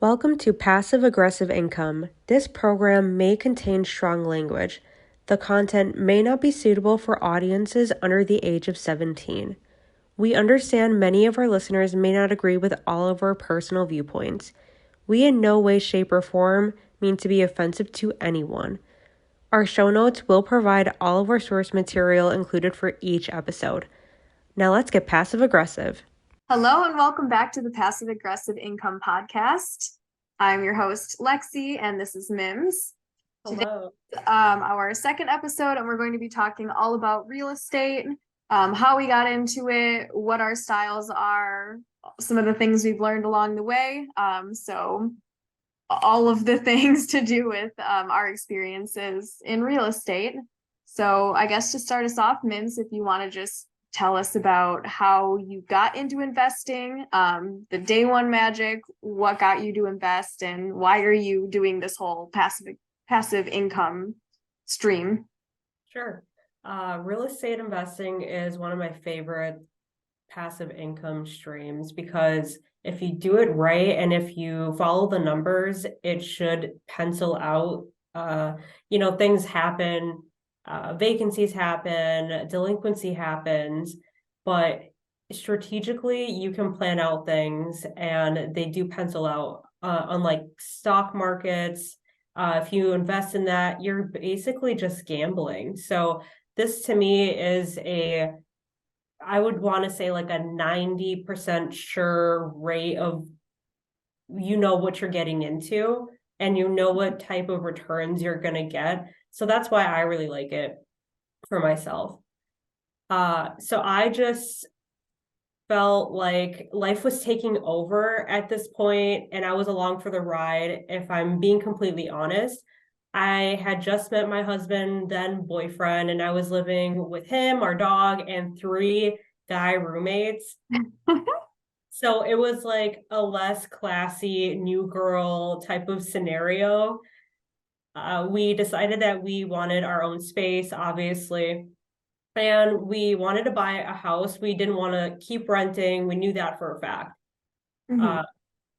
Welcome to Passive Aggressive Income. This program may contain strong language. The content may not be suitable for audiences under the age of 17. We understand many of our listeners may not agree with all of our personal viewpoints. We in no way, shape, or form mean to be offensive to anyone. Our show notes will provide all of our source material included for each episode. Now let's get passive aggressive. Hello and welcome back to the Passive Aggressive Income Podcast. I'm your host, Lexie, and this is Mims. Hello. Our second episode, and we're going to be talking all about real estate, how we got into it, what our styles are, some of the things we've learned along the way. So all of the things to do with our experiences in real estate. So I guess to start us off, Mims, if you want to just tell us about how you got into investing, the day one magic, what got you to invest, and why are you doing this whole passive income stream? Sure. Real estate investing is one of my favorite passive income streams because if you do it right and if you follow the numbers, it should pencil out. Things happen, vacancies happen, delinquency happens, but strategically you can plan out things and they do pencil out. Unlike stock markets, if you invest in that, you're basically just gambling. So this to me is I would want to say like a 90% sure rate of what you're getting into and what type of returns you're going to get. So that's why I really like it for myself. So I just felt like life was taking over at this point and I was along for the ride. If I'm being completely honest, I had just met my husband, then boyfriend, and I was living with him, our dog, and 3 guy roommates. So it was like a less classy new girl type of scenario. We decided that we wanted our own space, obviously, and we wanted to buy a house. We didn't want to keep renting. We knew that for a fact. Mm-hmm.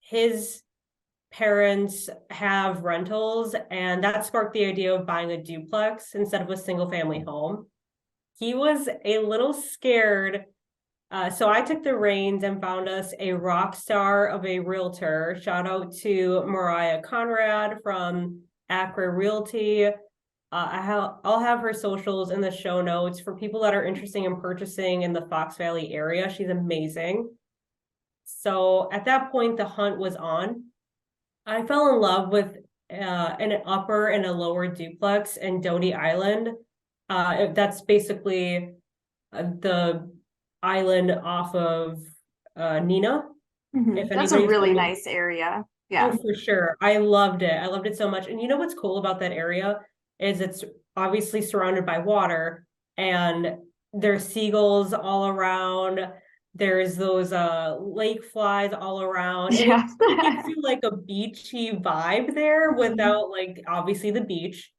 His parents have rentals, and that sparked the idea of buying a duplex instead of a single family home. He was a little scared. So I took the reins and found us a rock star of a realtor. Shout out to Mariah Conrad from Acra Realty. I'll have her socials in the show notes for people that are interested in purchasing in the Fox Valley area. She's amazing. So at that point, the hunt was on. I fell in love with an upper and a lower duplex in Doty Island. That's basically the island off of Nina. Mm-hmm. If That's a anybody's really familiar. nice area. Oh, Yeah. for sure. I loved it. I loved it so much. And you know what's cool about that area is it's obviously surrounded by water and there's seagulls all around. There's those lake flies all around. And it Yeah. gives you like a beachy vibe there without like obviously the beach.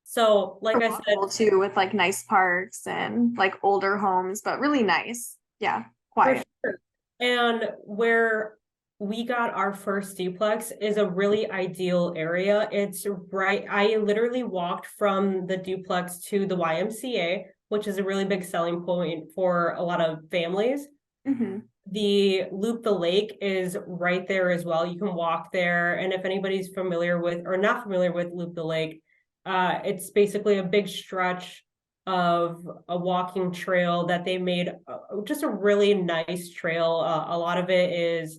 So, like I said, Walkable too, with like nice parks and like older homes, but really nice. Yeah, for quiet. sure. And where we got our first duplex is a really ideal area. It's right, I literally walked from the duplex to the YMCA, which is a really big selling point for a lot of families. Mm-hmm. The Loop the Lake is right there as well. You can walk there. And if anybody's familiar with or not familiar with Loop the Lake, it's basically a big stretch of a walking trail that they made just a really nice trail. A lot of it is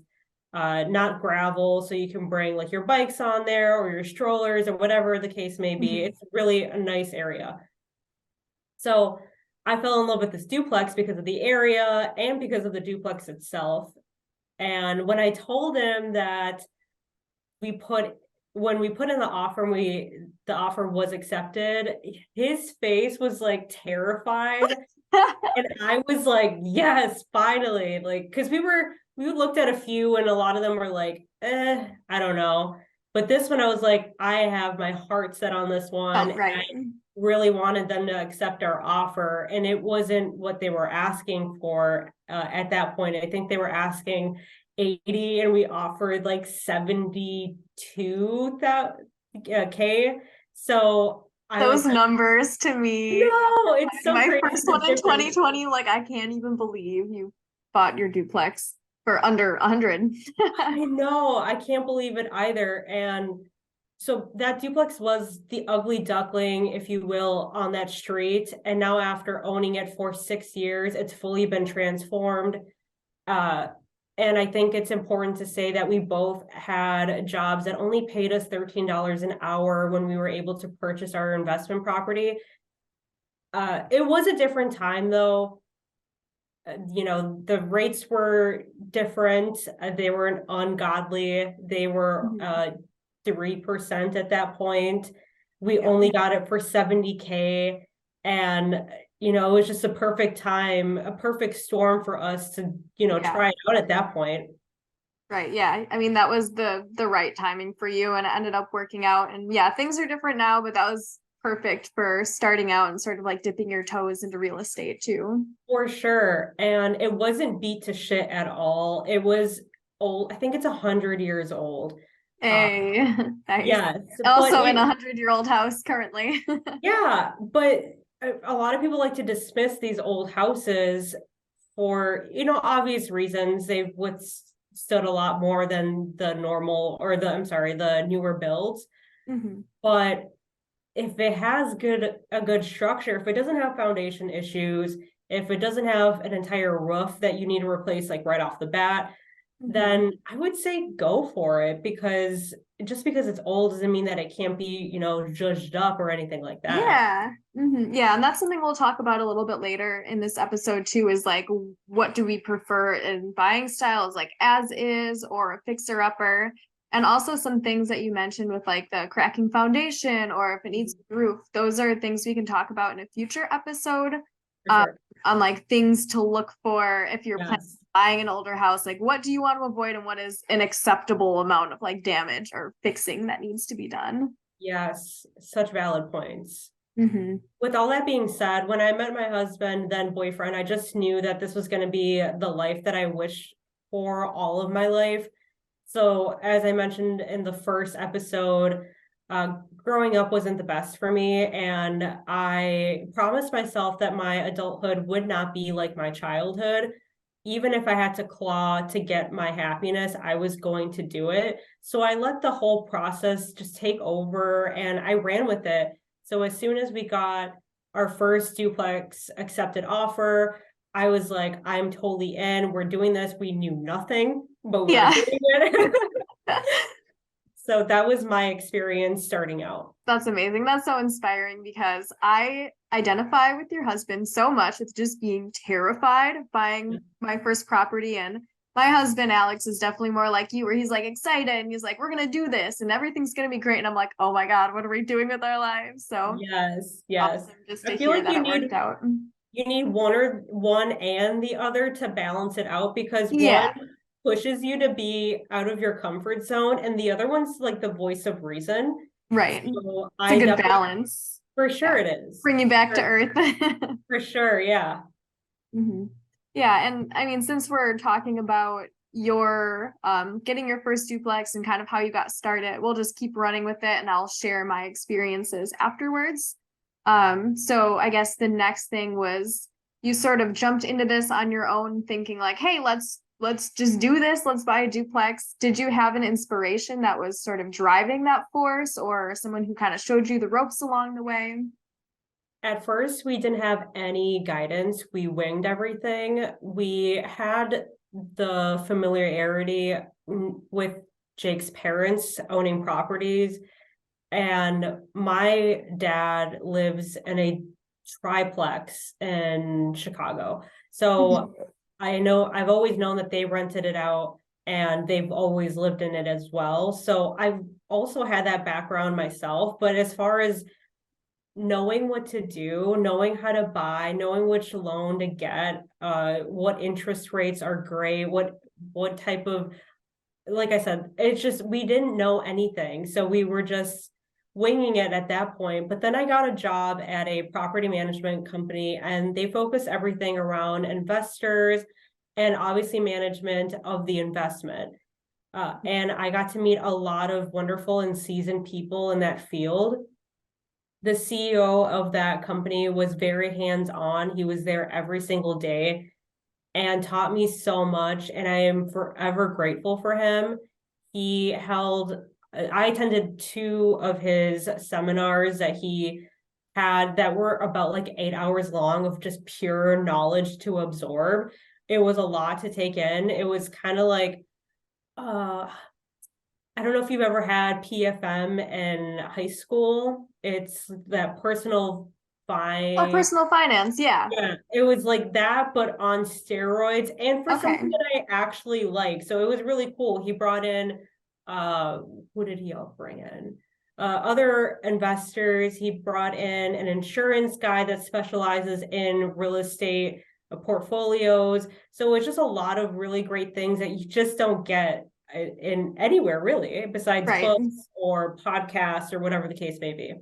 not gravel, so you can bring like your bikes on there or your strollers or whatever the case may be. Mm-hmm. It's really a nice area. So I fell in love with this duplex because of the area and because of the duplex itself. And when I told him that when we put in the offer and the offer was accepted, his face was like terrified. And I was like, yes, finally. Like, because we looked at a few and a lot of them were like, I don't know. But this one I was like, I have my heart set on this one. Felt right. Really wanted them to accept our offer, and it wasn't what they were asking for at that point. I think they were asking 80 and we offered like 72K. So I was Those like, numbers to me, no, it's so my crazy first the one in difference. 2020, like I can't even believe you bought your duplex for under 100. I know, I can't believe it either. And so that duplex was the ugly duckling, if you will, on that street. And now after owning it for 6 years, it's fully been transformed. Uh, and I think it's important to say that we both had jobs that only paid us $13 an hour when we were able to purchase our investment property. It was a different time though. The rates were different. They were ungodly. They were Mhm. 3% at that point. We Yeah. only got it for 70K. And, it was just a perfect time, a perfect storm for us to, Yeah. try it out at that point. Right. Yeah. I mean, that was the right timing for you and it ended up working out. And yeah, things are different now, but that was perfect for starting out and sort of like dipping your toes into real estate too. For sure. And it wasn't beat to shit at all. It was old. I think it's 100 years old. Uh, Hey, nice. yes, but Also in a 100-year-old house currently. yeah, but a lot of people like to dismiss these old houses for, obvious reasons. They've withstood a lot more than the normal or I'm sorry, the newer builds. Mhm. But if it has a good structure, if it doesn't have foundation issues, if it doesn't have an entire roof that you need to replace like right off the bat, Mhm. then I would say go for it, because just because it's old doesn't mean that it can't be, judged up or anything like that. Yeah. Yeah, and that's something we'll talk about a little bit later in this episode too, is like what do we prefer in buying styles, like as is or a fixer upper, and also some things that you mentioned with like the cracking foundation or if it needs a roof. Those are things we can talk about in a future episode, For um, sure. on like things to look for if you're planning Yes. on buying an older house, like what do you want to avoid and what is an acceptable amount of like damage or fixing that needs to be done. Yes. Such valid points. Hmm. With all that being said, when I met my husband, then boyfriend, I just knew that this was going to be the life that I wished for all of my life. So, as I mentioned in the first episode, growing up wasn't the best for me. And I promised myself that my adulthood would not be like my childhood. Even if I had to claw to get my happiness, I was going to do it. So I let the whole process just take over and I ran with it. So as soon as we got our first duplex accepted offer, I was like, I'm totally in. We're doing this. We knew nothing, but we were Yeah. doing it. So that was my experience starting out. That's amazing. That's so inspiring because I identify with your husband so much with just being terrified of buying my first property. And my husband, Alex, is definitely more like you, where he's like excited and he's like, we're going to do this and everything's going to be great. And I'm like, oh my God, what are we doing with our lives? So Yes, yes. awesome just I to feel hear like that you it need worked out. you need one and the other to balance it out, because one Yeah, pushes you to be out of your comfort zone and the other one's like the voice of reason. right. So It's a I good definitely, balance. for sure Yeah. it is. Bring you back to earth. For sure, yeah. Hmm. Yeah, and I mean, since we're talking about your getting your first duplex and kind of how you got started, we'll just keep running with it and I'll share my experiences afterwards. So I guess the next thing was you sort of jumped into this on your own thinking like, hey, let's just do this, let's buy a duplex. Did you have an inspiration that was sort of driving that force or someone who kind of showed you the ropes along the way? At first, we didn't have any guidance. We winged everything. We had the familiarity with Jake's parents owning properties. And my dad lives in a triplex in Chicago. So I know I've always known that they rented it out and they've always lived in it as well. So I've also had that background myself. But as far as knowing what to do, knowing how to buy, knowing which loan to get, what interest rates are great, what type of, like I said, it's just we didn't know anything. So we were just winging it at that point. But then I got a job at a property management company and they focus everything around investors and obviously management of the investment. And I got to meet a lot of wonderful and seasoned people in that field. The CEO of that company was very hands-on. He was there every single day and taught me so much, and I am forever grateful for him. I attended 2 of his seminars that he had that were about like 8 hours long of just pure knowledge to absorb. It was a lot to take in. It was kind of like, I don't know if you've ever had PFM in high school. It's that personal Oh, finance. personal finance. Yeah. Yeah, it was like that, but on steroids, and for something Okay. that I actually like. So it was really cool. He brought in, who did he all bring in? Other investors. He brought in an insurance guy that specializes in real estate portfolios. So it's just a lot of really great things that you just don't get in anywhere really, besides Right. books or podcasts or whatever the case may be.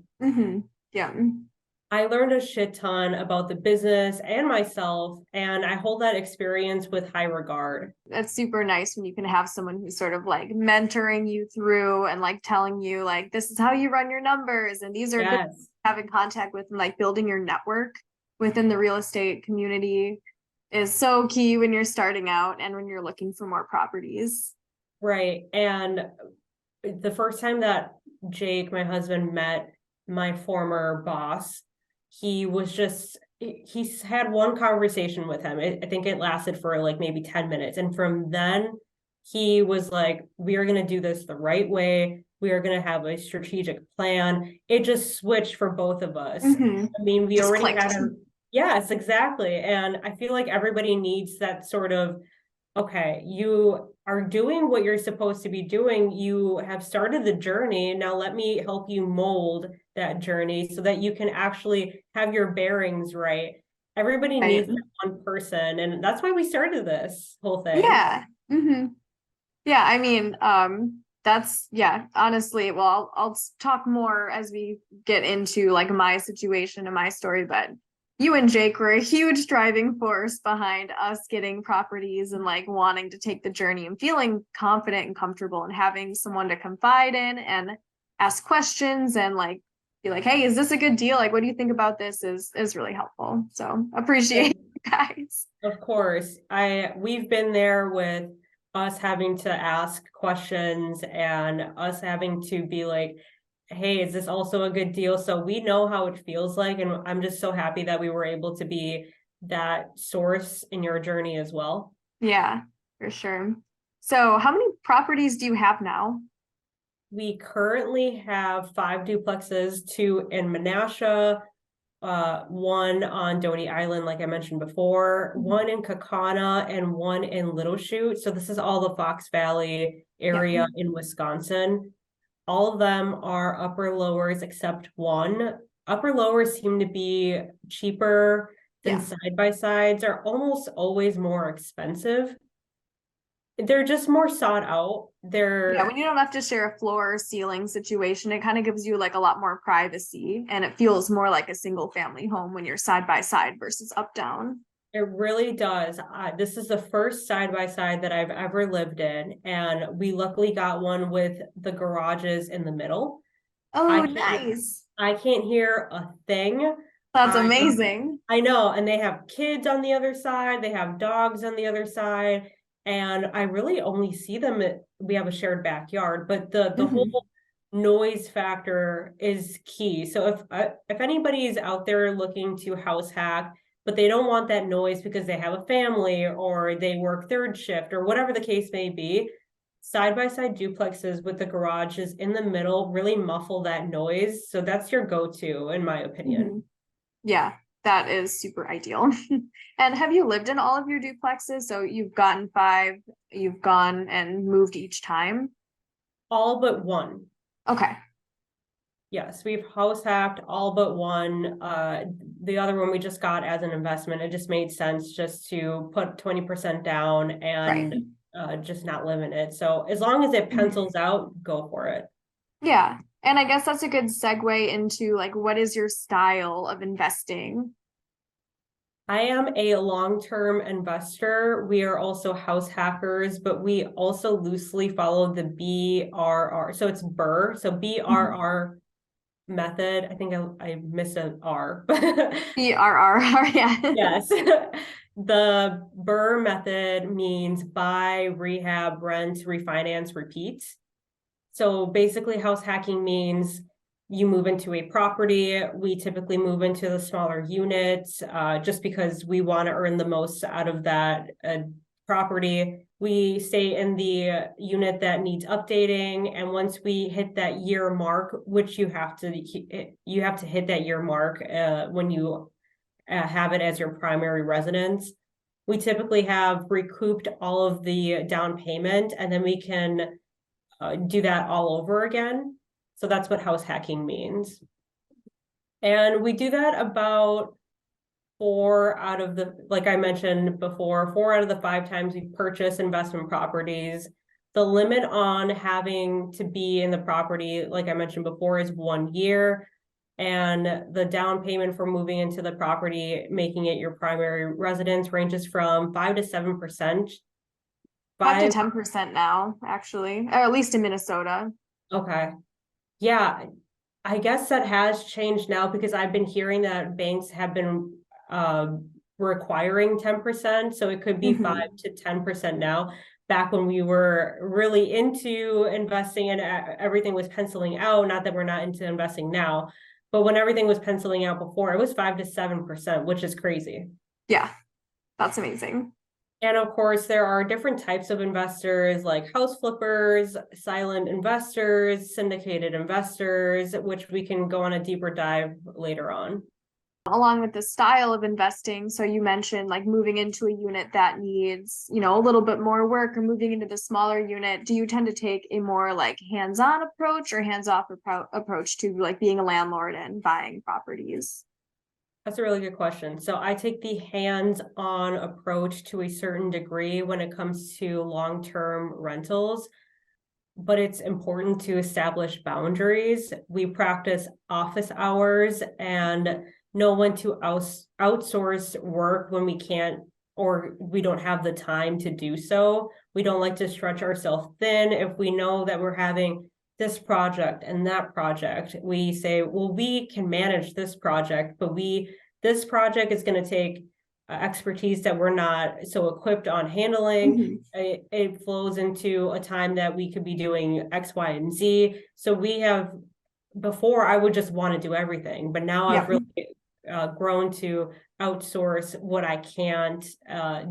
Yeah. I learned a shit ton about the business and myself, and I hold that experience with high regard. That's super nice when you can have someone who's sort of like mentoring you through and like telling you like this is how you run your numbers and these are good Yes, having contact with, and like building your network within the real estate community is so key when you're starting out and when you're looking for more properties. right. And the first time that Jake, my husband, met my former boss, he had one conversation with him. I think it lasted for like maybe 10 minutes. And from then, he was like, we are going to do this the right way. We are going to have a strategic plan. It just switched for both of us. I mean, we Just already had clicked. yes, exactly. And I feel like everybody needs that sort of, okay, you are doing what you're supposed to be doing. You have started the journey. Now let me help you mold that journey so that you can actually have your bearings right. Everybody Right. needs that one person. And that's why we started this whole thing. Yeah. Yeah, I mean, that's yeah, honestly, well, I'll talk more as we get into like my situation and my story, but you and Jake were a huge driving force behind us getting properties and like wanting to take the journey and feeling confident and comfortable and having someone to confide in and ask questions and like be like, hey, is this a good deal? Like, what do you think about this is really helpful. So appreciate you guys. Of course, we've been there with us having to ask questions and us having to be like, hey, is this also a good deal? So we know how it feels like, and I'm just so happy that we were able to be that source in your journey as well. Yeah, for sure. So, how many properties do you have now? We currently have 5 duplexes, 2 in Menasha, 1 on Doty Island, like I mentioned before, 1 in Kakana, and 1 in Little Chute. So this is all the Fox Valley Yep. area in Wisconsin. All of them are upper lowers except 1. Upper lowers seem to be cheaper than Yeah. side by sides, are almost always more expensive. They're just more sought out. Yeah, when you don't have to share a floor or ceiling situation, it kind of gives you like a lot more privacy and it feels more like a single family home when you're side by side versus up down. It really does. This is the first side by side that I've ever lived in, and we luckily got one with the garages in the middle. I Oh, can't, nice. I can't hear a thing. That's I amazing. I know, and they have kids on the other side, they have dogs on the other side, and I really only see them we have a shared backyard, but the whole noise factor is key. So if anybody is out there looking to house hack, but they don't want that noise because they have a family or they work third shift or whatever the case may be, side by side duplexes with the garages in the middle really muffle that noise. So that's your go-to, in my opinion. Yeah, that is super ideal. And have you lived in all of your duplexes? So you've gotten 5, you've gone and moved each time? All but 1. Okay. Yes, we've house hacked all but 1. The other one we just got as an investment. It just made sense just to put 20% down Right. and just not live in it. So as long as it pencils out, go for it. Yeah. And I guess that's a good segue into like, what is your style of investing? I am a long-term investor. We are also house hackers, but we also loosely follow the BRR. So it's BRR. So BRR method. I think I missed an R. BRR, yeah. Yes. The BRR method means buy, rehab, rent, refinance, repeat. So basically, house hacking means you move into a property. We typically move into the smaller units just because we want to earn the most out of that property. We stay in the unit that needs updating, and once we hit that year mark, which you have to hit that year mark when you have it as your primary residence. We typically have recouped all of the down payment, and then we can do that all over again. So that's what house hacking means. And we do that about like I mentioned before, 4 out of the 5 times we purchase investment properties. The limit on having to be in the property, like I mentioned before, is 1 year. And the down payment for moving into the property, making it your primary residence, ranges from 5 to 7%. 5 to 10% now, actually, or at least in Minnesota. Okay. Yeah, I guess that has changed now because I've been hearing that banks have been requiring 10%. So it could be 5 to 10% now. Back when we were really into investing and everything was penciling out, not that we're not into investing now, but when everything was penciling out before, it was 5 to 7%, which is crazy. Yeah, that's amazing. And of course, there are different types of investors like house flippers, silent investors, syndicated investors, which we can go on a deeper dive later on. Along with the style of investing, so you mentioned like moving into a unit that needs, a little bit more work, or moving into the smaller unit. Do you tend to take a more like hands-on approach or hands-off approach to like being a landlord and buying properties? That's a really good question. So I take the hands-on approach to a certain degree when it comes to long-term rentals, but it's important to establish boundaries. We practice office hours and know when to outsource work when we can't or we don't have the time to do so. We don't like to stretch ourselves thin. If we know that we're having this project and that project, we say, well, we can manage this project, but this project is going to take expertise that we're not so equipped on handling. It flows into a time that we could be doing X, Y, and Z. So before I would just want to do everything, but now I've really grown to outsource what I can't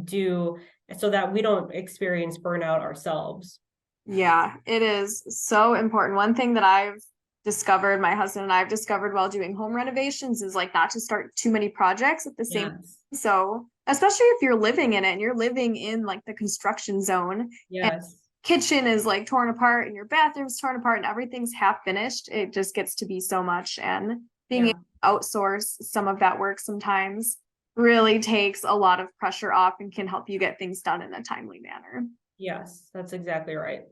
do so that we don't experience burnout ourselves. Yeah, it is so important. One thing that my husband and I have discovered while doing home renovations is like not to start too many projects at the same time. So, especially if you're living in it and you're living in like the construction zone. Yes. Kitchen is like torn apart and your bathroom's torn apart and everything's half finished. It just gets to be so much, and being able to outsource some of that work sometimes really takes a lot of pressure off and can help you get things done in a timely manner. Yes, that's exactly right.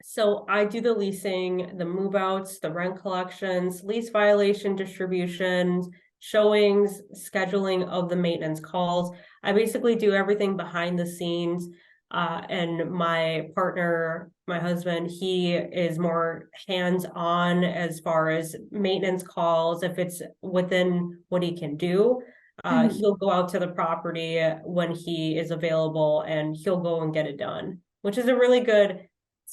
So I do the leasing, the move outs, the rent collections, lease violation distributions, showings, scheduling of the maintenance calls. I basically do everything behind the scenes. And my partner, my husband, he is more hands-on as far as maintenance calls. If it's within what he can do, he'll go out to the property when he is available and he'll go and get it done, which is a really good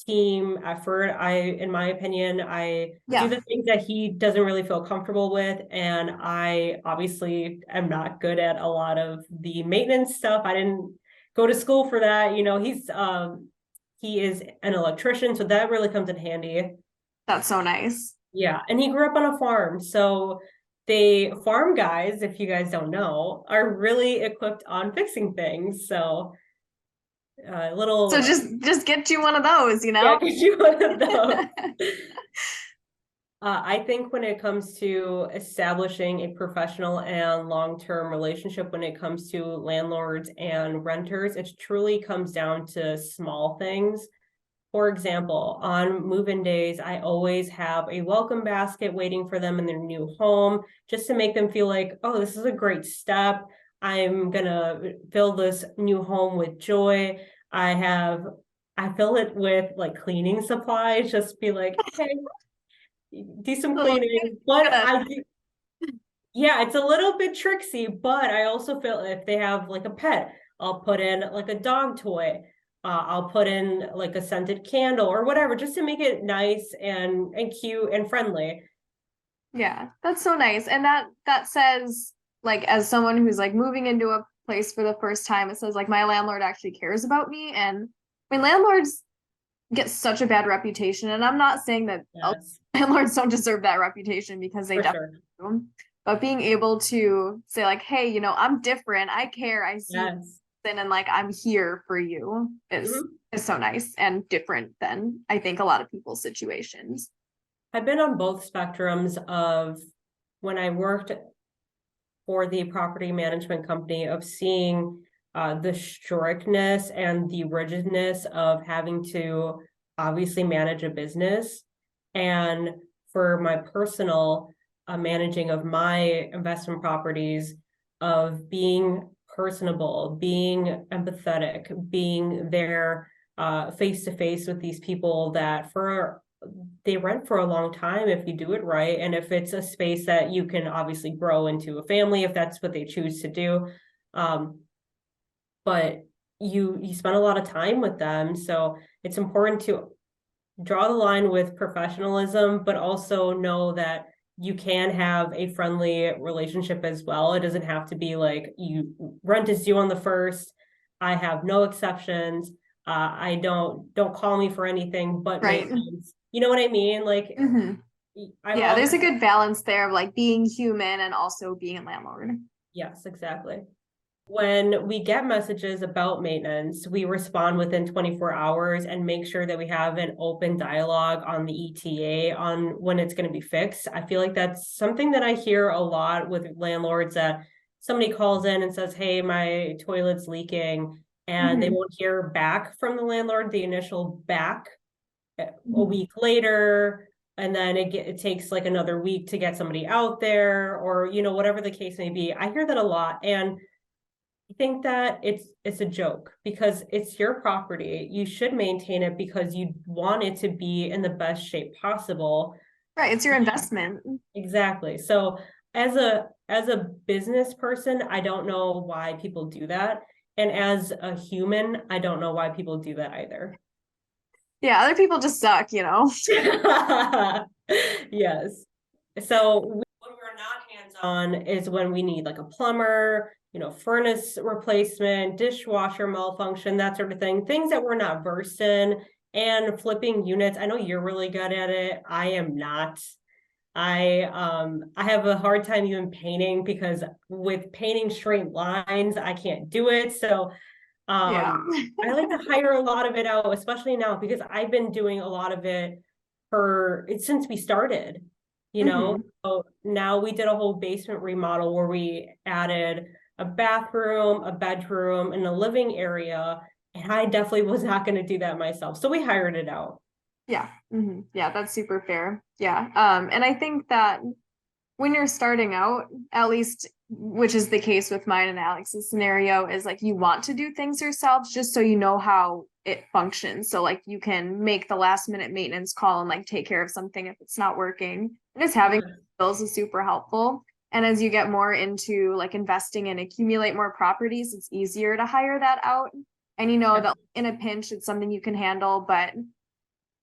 team effort. In my opinion, I do the things that he doesn't really feel comfortable with. And I obviously am not good at a lot of the maintenance stuff. I didn't go to school for that. He is an electrician, so that really comes in handy. That's so nice. Yeah. And he grew up on a farm. So farm guys, if you guys don't know, are really equipped on fixing things. So so just get you one of those, Yeah, get you one of those. I think when it comes to establishing a professional and long-term relationship, when it comes to landlords and renters, it truly comes down to small things. For example, on move-in days, I always have a welcome basket waiting for them in their new home, just to make them feel like, oh, this is a great step. I'm gonna fill this new home with joy. I fill it with like cleaning supplies, just be like, hey, do some So cleaning. But gonna yeah, it's a little bit tricksy, but I also feel if they have like a pet, I'll put in like a dog toy. I'll put in like a scented candle or whatever, just to make it nice and cute and friendly. Yeah, that's so nice. And that says, like, as someone who's like moving into a place for the first time, it says like my landlord actually cares about me. And I mean, landlords get such a bad reputation, and I'm not saying that Yes, landlords don't deserve that reputation, because they for definitely sure. do. But being able to say like, hey, I'm different, I care, I see Yes. something, and like I'm here for you Mhm. is so nice and different than I think a lot of people's situations. I've been on both spectrums of when I worked for the property management company of seeing the strictness and the rigidness of having to obviously manage a business. And for my personal managing of my investment properties, of being personable, being empathetic, being there face to face with these people that for they rent for a long time if you do it right. And if it's a space that you can obviously grow into a family, if that's what they choose to do. Um, but you spend a lot of time with them. So it's important to draw the line with professionalism, but also know that you can have a friendly relationship as well. It doesn't have to be like you rent is due on the first. I have no exceptions. I don't call me for anything but Right. maintenance. You know what I mean? Like Hmm. I'm Yeah, there's also a good balance there of like being human and also being a landlord. yes, exactly. When we get messages about maintenance, we respond within 24 hours and make sure that we have an open dialogue on the ETA on when it's going to be fixed. I feel like that's something that I hear a lot with landlords that somebody calls in and says, hey, my toilet's leaking, and they Hmm. won't hear back from the landlord, the initial back a Hmm. week later. And then it takes like another week to get somebody out there, or whatever the case may be. I hear that a lot, and I think that it's a joke because it's your property. You should maintain it because you want it to be in the best shape possible. Right, it's your investment. Exactly. So as a business person, I don't know why people do that. And as a human, I don't know why people do that either. Yeah, other people just suck. Yes. So when we're not hands-on is when we need like a plumber, furnace replacement, dishwasher malfunction, that sort of thing. Things that we're not versed in, and flipping units. I know you're really good at it. I am not. I have a hard time even painting because with painting straight lines, I can't do it. So Yeah. I like to hire a lot of it out, especially now because I've been doing a lot of it since we started, Hmm. So now we did a whole basement remodel where we added a bathroom, a bedroom, and a living area. And I definitely was not going to do that myself. So we hired it out. Yeah. Hmm. Yeah, that's super fair. Yeah. And I think that when you're starting out, at least, which is the case with mine and Alex's scenario, is like you want to do things yourself just so you know how it functions. So like you can make the last minute maintenance call and like take care of something if it's not working. And just having Yeah, skills is super helpful. And as you get more into like investing and accumulate more properties, it's easier to hire that out. And you know yeah, that in a pinch, it's something you can handle, but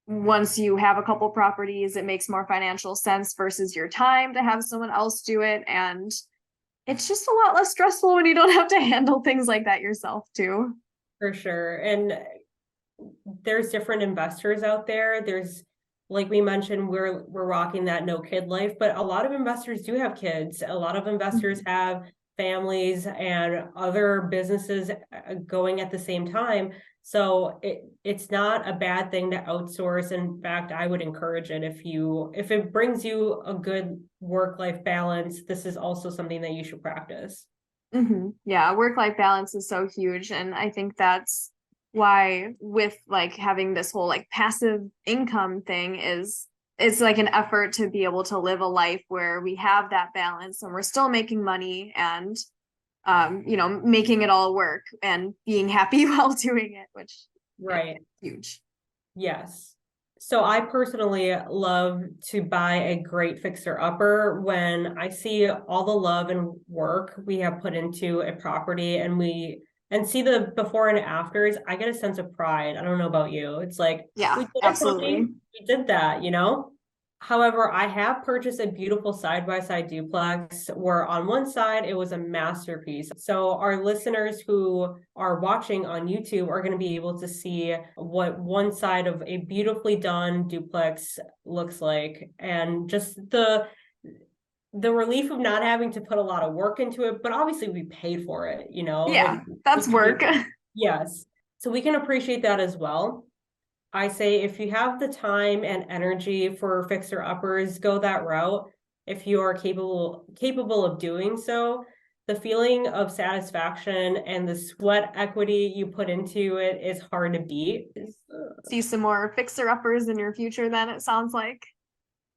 once you have a couple properties, it makes more financial sense versus your time to have someone else do it. And it's just a lot less stressful when you don't have to handle things like that yourself, too. for sure. And there's different investors out there. There's like we mentioned, we're rocking that no kid life, but a lot of investors do have kids. A lot of investors Mhm. have families and other businesses going at the same time. So it's not a bad thing to outsource. In fact, I would encourage it if it brings you a good work-life balance, this is also something that you should practice. Yeah, work-life balance is so huge. And I think that's why with like having this whole like passive income thing is it's like an effort to be able to live a life where we have that balance and we're still making money and making it all work and being happy while doing it, which is Right. huge. Yes. So I personally love to buy a great fixer upper when I see all the love and work we have put into a property and see the before and afters. I get a sense of pride. I don't know about you. It's like, Yeah, we did it, absolutely. honey. We did that, you know? However, I have purchased a beautiful side-by-side duplex where on one side it was a masterpiece. So our listeners who are watching on YouTube are going to be able to see what one side of a beautifully done duplex looks like, and just the relief of not having to put a lot of work into it, but obviously we paid for it, you know, Yeah, and that's work. yes. So we can appreciate that as well. I say if you have the time and energy for fixer uppers, go that route. If you are capable of doing so, the feeling of satisfaction and the sweat equity you put into it is hard to beat. See some more fixer-uppers in your future then, it sounds like.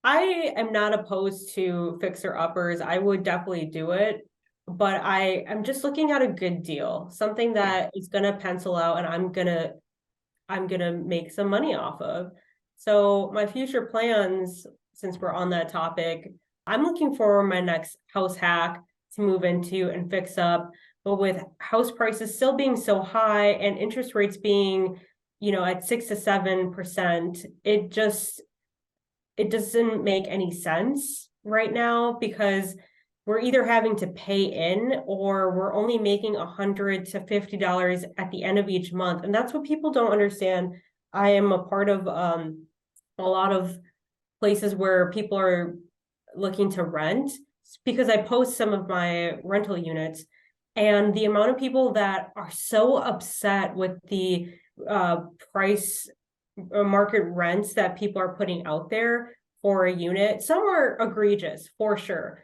I am not opposed to fixer uppers. I would definitely do it, but I am just looking at a good deal, something that is gonna pencil out and I'm gonna make some money off of. So my future plans, since we're on that topic, I'm looking for my next house hack to move into and fix up. But with house prices still being so high and interest rates being, at 6 to 7%, it doesn't make any sense right now because we're either having to pay in or we're only making $100 to $50 at the end of each month. And that's what people don't understand. I am a part of a lot of places where people are looking to rent because I post some of my rental units, and the amount of people that are so upset with the price market rents that people are putting out there for a unit. Some are egregious for sure,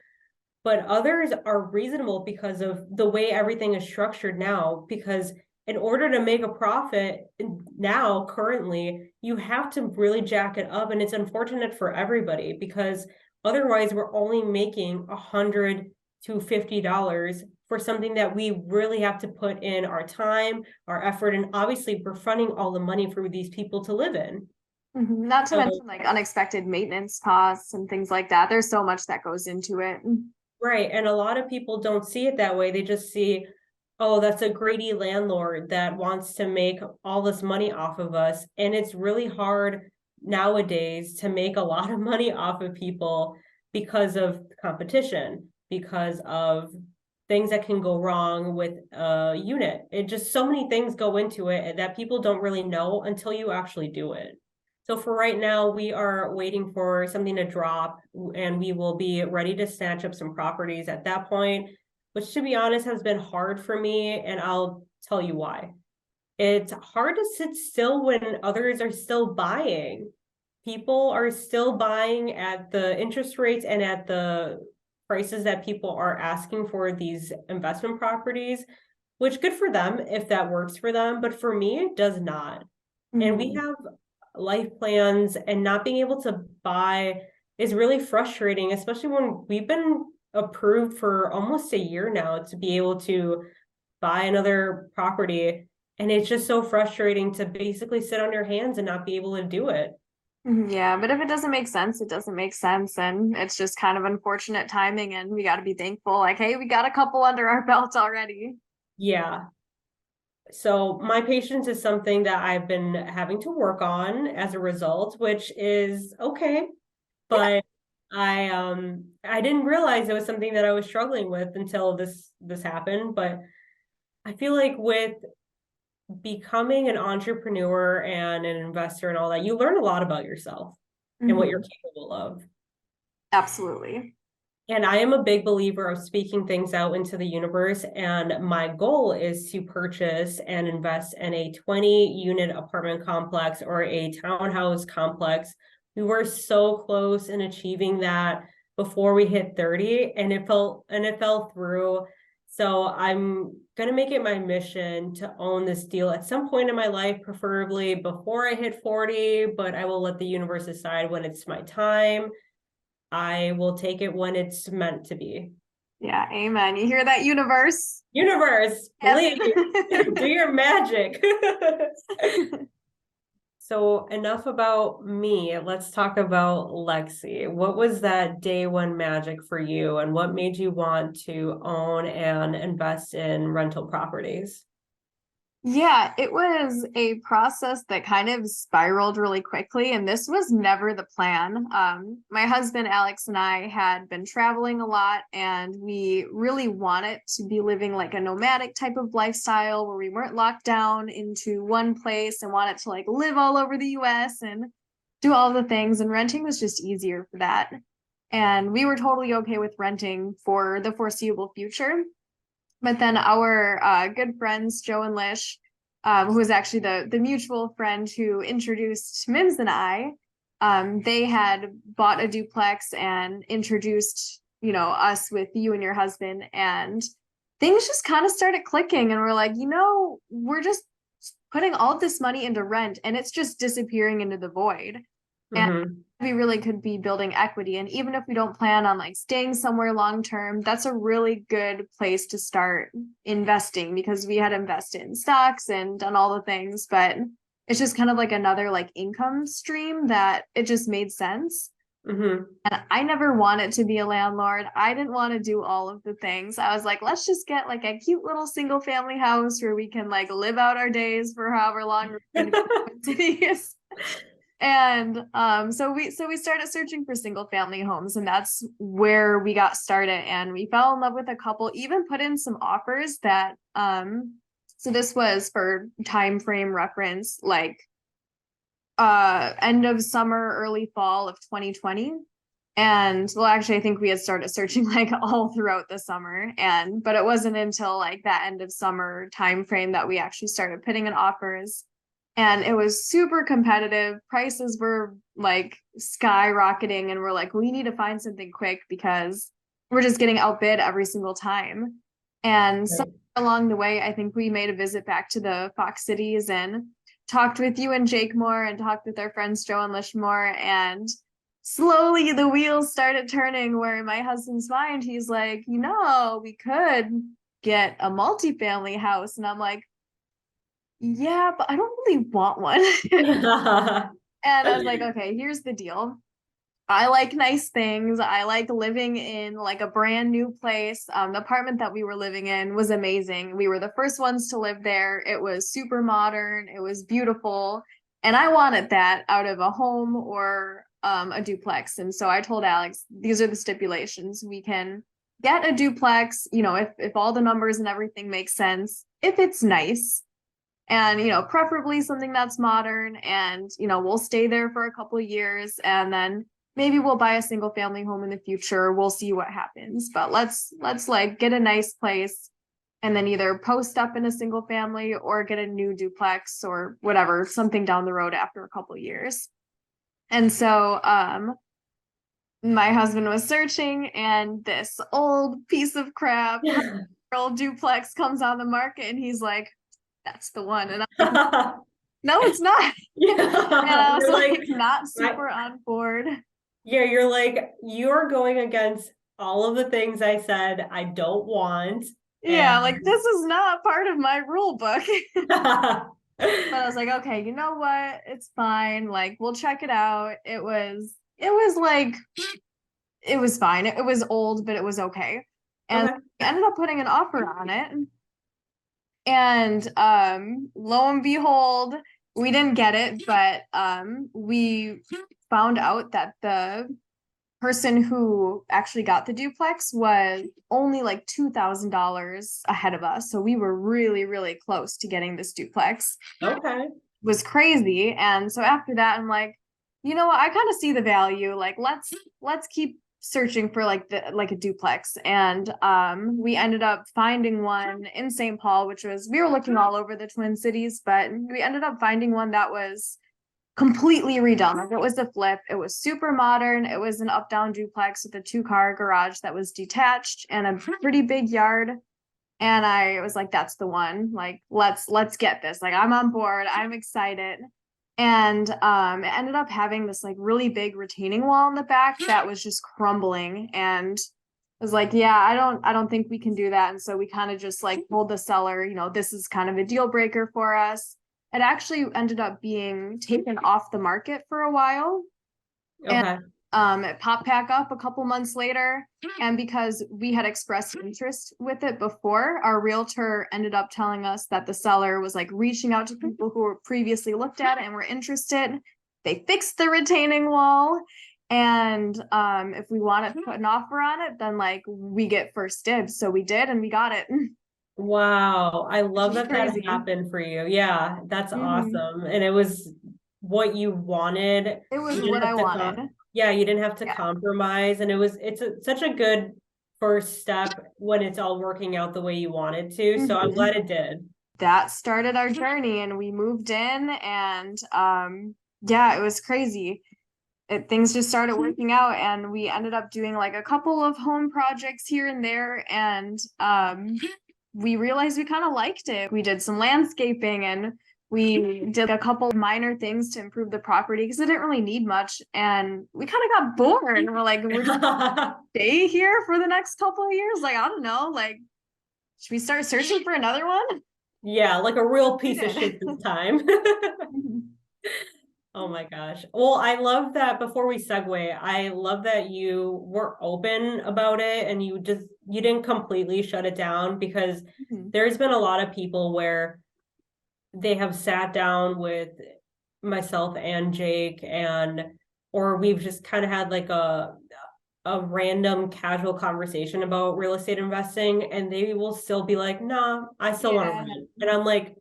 but others are reasonable because of the way everything is structured now. Because in order to make a profit now, currently, you have to really jack it up. And it's unfortunate for everybody because otherwise we're only making $100 to $50 for something that we really have to put in our time, our effort, and obviously we're funding all the money for these people to live in. Not to So, mention like unexpected maintenance costs and things like that. There's so much that goes into it. right. And a lot of people don't see it that way. They just see, oh, that's a greedy landlord that wants to make all this money off of us. And it's really hard nowadays to make a lot of money off of people because of competition, because of things that can go wrong with a unit. It just so many things go into it that people don't really know until you actually do it. So for right now, we are waiting for something to drop and we will be ready to snatch up some properties at that point, which to be honest has been hard for me, and I'll tell you why. It's hard to sit still when others are still buying. People are still buying at the interest rates and at the prices that people are asking for these investment properties, which good for them if that works for them, but for me, it does not. And we have life plans, and not being able to buy is really frustrating, especially when we've been approved for almost a year now to be able to buy another property. And it's just so frustrating to basically sit on your hands and not be able to do it. Yeah, but if it doesn't make sense, it doesn't make sense. And it's just kind of unfortunate timing. And we got to be thankful. Like, hey, we got a couple under our belt already. Yeah. So my patience is something that I've been having to work on as a result, which is okay. Yeah. But I didn't realize it was something that I was struggling with until this happened. But I feel like with becoming an entrepreneur and an investor and all that, you learn a lot about yourself and what you're capable of. Absolutely. And I am a big believer of speaking things out into the universe. And my goal is to purchase and invest in a 20-unit apartment complex or a townhouse complex. We were so close in achieving that before we hit 30, and it fell through. So I'm gonna make it my mission to own this deal at some point in my life, preferably before I hit 40, but I will let the universe decide when it's my time. I will take it when it's meant to be. Yeah, amen. You hear that, universe? Universe, please Yep. do your magic. So enough about me. Let's talk about Lexie. What was that day one magic for you, and what made you want to own and invest in rental properties? Yeah, it was a process that kind of spiraled really quickly, and this was never the plan. My husband Alex and I had been traveling a lot, and we really wanted to be living like a nomadic type of lifestyle where we weren't locked down into one place and wanted to like live all over the US and do all the things, and renting was just easier for that. And we were totally okay with renting for the foreseeable future. But then our good friends, Joe and Lish, who was actually the mutual friend who introduced Mims and I, they had bought a duplex and introduced, us with you and your husband. And things just kind of started clicking. And we're like, we're just putting all this money into rent and it's just disappearing into the void. And Mm-hmm. we really could be building equity. And even if we don't plan on like staying somewhere long term, that's a really good place to start investing because we had invested in stocks and done all the things, but it's just kind of like another like income stream that it just made sense. Mm-hmm. And I never wanted to be a landlord. I didn't want to do all of the things. I was like, let's just get like a cute little single family house where we can like live out our days for however long we're going to be in cities. And so we started searching for single family homes, and that's where we got started. And we fell in love with a couple, even put in some offers that so this was for time frame reference, like end of summer, early fall of 2020. And well, actually, I think we had started searching like all throughout the summer. But it wasn't until like that end of summer time frame that we actually started putting in offers. And it was super competitive. Prices were like skyrocketing, and we're like, we need to find something quick because we're just getting outbid every single time. And so along the way, I think we made a visit back to the Fox Cities and talked with you and Jake more and talked with our friends Joe and Lish more. And slowly the wheels started turning where in my husband's mind, he's like, we could get a multifamily house. And I'm like, yeah, but I don't really want one. And I was like, okay, here's the deal. I like nice things. I like living in like a brand new place. The apartment that we were living in was amazing. We were the first ones to live there. It was super modern. It was beautiful. And I wanted that out of a home or a duplex. And so I told Alex, these are the stipulations. We can get a duplex, if all the numbers and everything make sense, if it's nice and preferably something that's modern and we'll stay there for a couple of years and then maybe we'll buy a single family home in the future. We'll see what happens, but let's like get a nice place and then either post up in a single family or get a new duplex or whatever, something down the road after a couple of years. And so my husband was searching and this old piece of crap old duplex comes on the market and he's like, that's the one. And I'm like, no, it's not. Yeah. And I was You're like, not super I- on board. yeah, you're like, you're going against all of the things I said I don't want. Yeah, like And this is not part of my rule book. But I was like, okay, you know what? It's fine. Like, we'll check it out. It was like, it was fine. It was old, but it was okay. And okay. I ended up putting an offer on it. And lo and behold, we didn't get it, but we found out that the person who actually got the duplex was only like $2,000 ahead of us. So we were really, really close to getting this duplex. Okay. It was crazy. And so after that, I'm like, you know what? I kind of see the value. Like, let's keep searching for like a duplex. And we ended up finding one in St. Paul, which was we were looking all over the Twin Cities, but we ended up finding one that was completely redone. Like it was a flip. It was super modern. It was an up down duplex with a 2-car garage that was detached and a pretty big yard. And I was like, that's the one. Like, let's get this. Like, I'm on board. I'm excited. And it ended up having this like really big retaining wall in the back that was just crumbling. And was like, yeah, I don't think we can do that. And so we kind of just like told the seller, this is kind of a deal breaker for us. It actually ended up being taken off the market for a while. And Okay. it popped back up a couple months later. And because we had expressed interest with it before, our realtor ended up telling us that the seller was like reaching out to people who were previously looked at it and were interested. They fixed the retaining wall. And if we wanted to put an offer on it, then like we get first dibs. So we did, and we got it. Wow. I love that that Crazy. happened for you. Yeah, that's Mhm. awesome. And it was what you wanted. It You was didn't what I have to wanted. yeah, you didn't have to Yeah. compromise. And such a good first step when it's all working out the way you wanted to. So I'm Mhm. glad it did. That started our journey, and we moved in, and yeah, it was crazy. Things just started working out, and we ended up doing like a couple of home projects here and there, and we realized we kind of liked it. We did some landscaping, and we did a couple of minor things to improve the property because it didn't really need much, and we kind of got bored, and we're like, we're just stay here for the next couple of years. Like, I don't know, like, should we start searching for another one? Yeah, like a real We piece of did. shit this time. Oh my gosh. Well, I love that before we segue, I love that you were open about it and you didn't completely shut it down because Mhm. there's been a lot of people where they have sat down with myself and Jake or we've just kind of had like a random casual conversation about real estate investing and they will still be like, "Nah, I still want to Yeah. rent." And I'm like,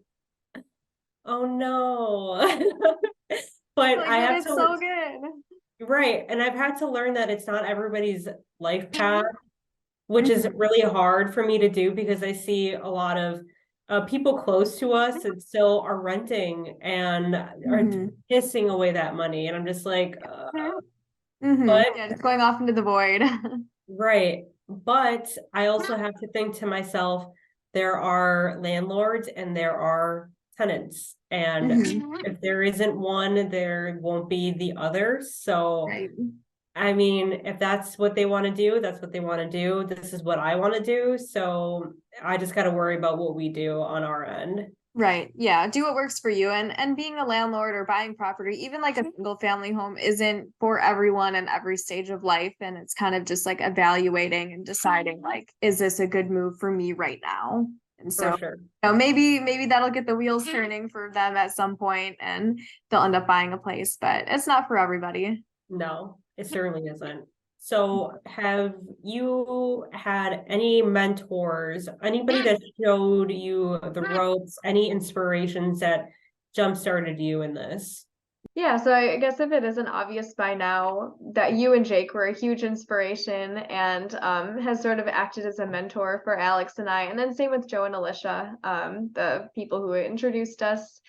"Oh no." But Like, I but have it's to so good. right. And I've had to learn that it's not everybody's life path, which is Mhm. really hard for me to do because I see a lot of people close to us that still are renting and are Mhm. pissing away that money. And I'm just like, Mhm. but Yeah, just going off into the void. right. But I also have to think to myself, there are landlords and there are tenants. And Mhm. if there isn't one, there won't be the other. So Right. I mean, if that's what they want to do, that's what they want to do. This is what I want to do. So I just got to worry about what we do on our end. Right. Yeah. Do what works for you. And being a landlord or buying property, even like a single family home, isn't for everyone in every stage of life. And it's kind of just like evaluating and deciding like, is this a good move for me right now? And For so, sure. maybe that'll get the wheels turning for them at some point and they'll end up buying a place, but it's not for everybody. No, it certainly isn't. So have you had any mentors, anybody that showed you the ropes, any inspirations that jump started you in this? Yeah, so I guess if it isn't obvious by now that you and Jake were a huge inspiration and has sort of acted as a mentor for Alex and I, and then same with Joe and Alicia, the people who introduced us.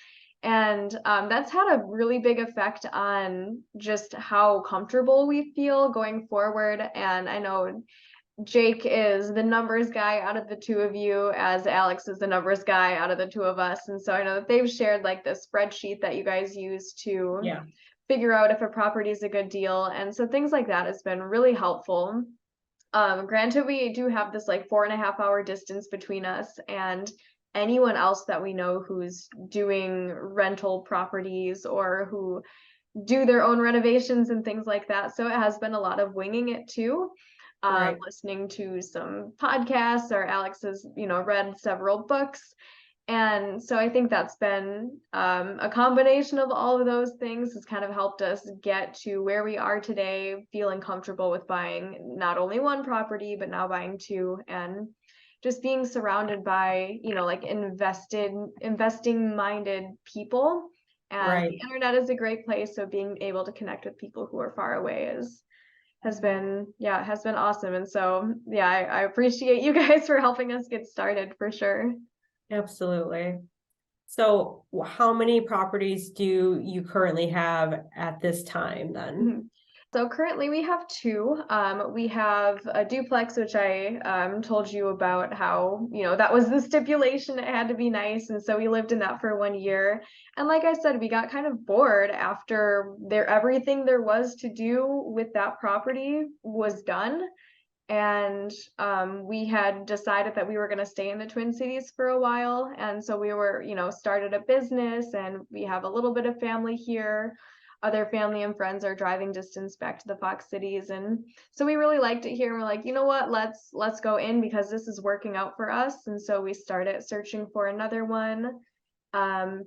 And that's had a really big effect on just how comfortable we feel going forward. And I know Jake is the numbers guy out of the two of you, as Alex is the numbers guy out of the two of us. And so I know that they've shared like the spreadsheet that you guys use to Yeah, figure out if a property is a good deal. And so things like that has been really helpful. Granted, we do have this like 4.5 hour distance between us and anyone else that we know who's doing rental properties or who do their own renovations and things like that. So it has been a lot of winging it too. right, Listening to some podcasts, or Alex has, read several books. And so I think that's been a combination of all of those things has kind of helped us get to where we are today, feeling comfortable with buying not only one property, but now buying two, and just being surrounded by, like investing minded people. And right. the internet is a great place. So being able to connect with people who are far away has been awesome. And so, yeah, I appreciate you guys for helping us get started for sure. Absolutely. So how many properties do you currently have at this time then? Mhm. So currently we have two. We have a duplex, which I told you about how, that was the stipulation. It had to be nice. And so we lived in that for 1 year. And like I said, we got kind of bored after everything there was to do with that property was done. And we had decided that we were going to stay in the Twin Cities for a while. And so we were, started a business, and we have a little bit of family here. Other family and friends are driving distance back to the Fox Cities. And so we really liked it here. And we're like, you know what, let's go in because this is working out for us. And so we started searching for another one.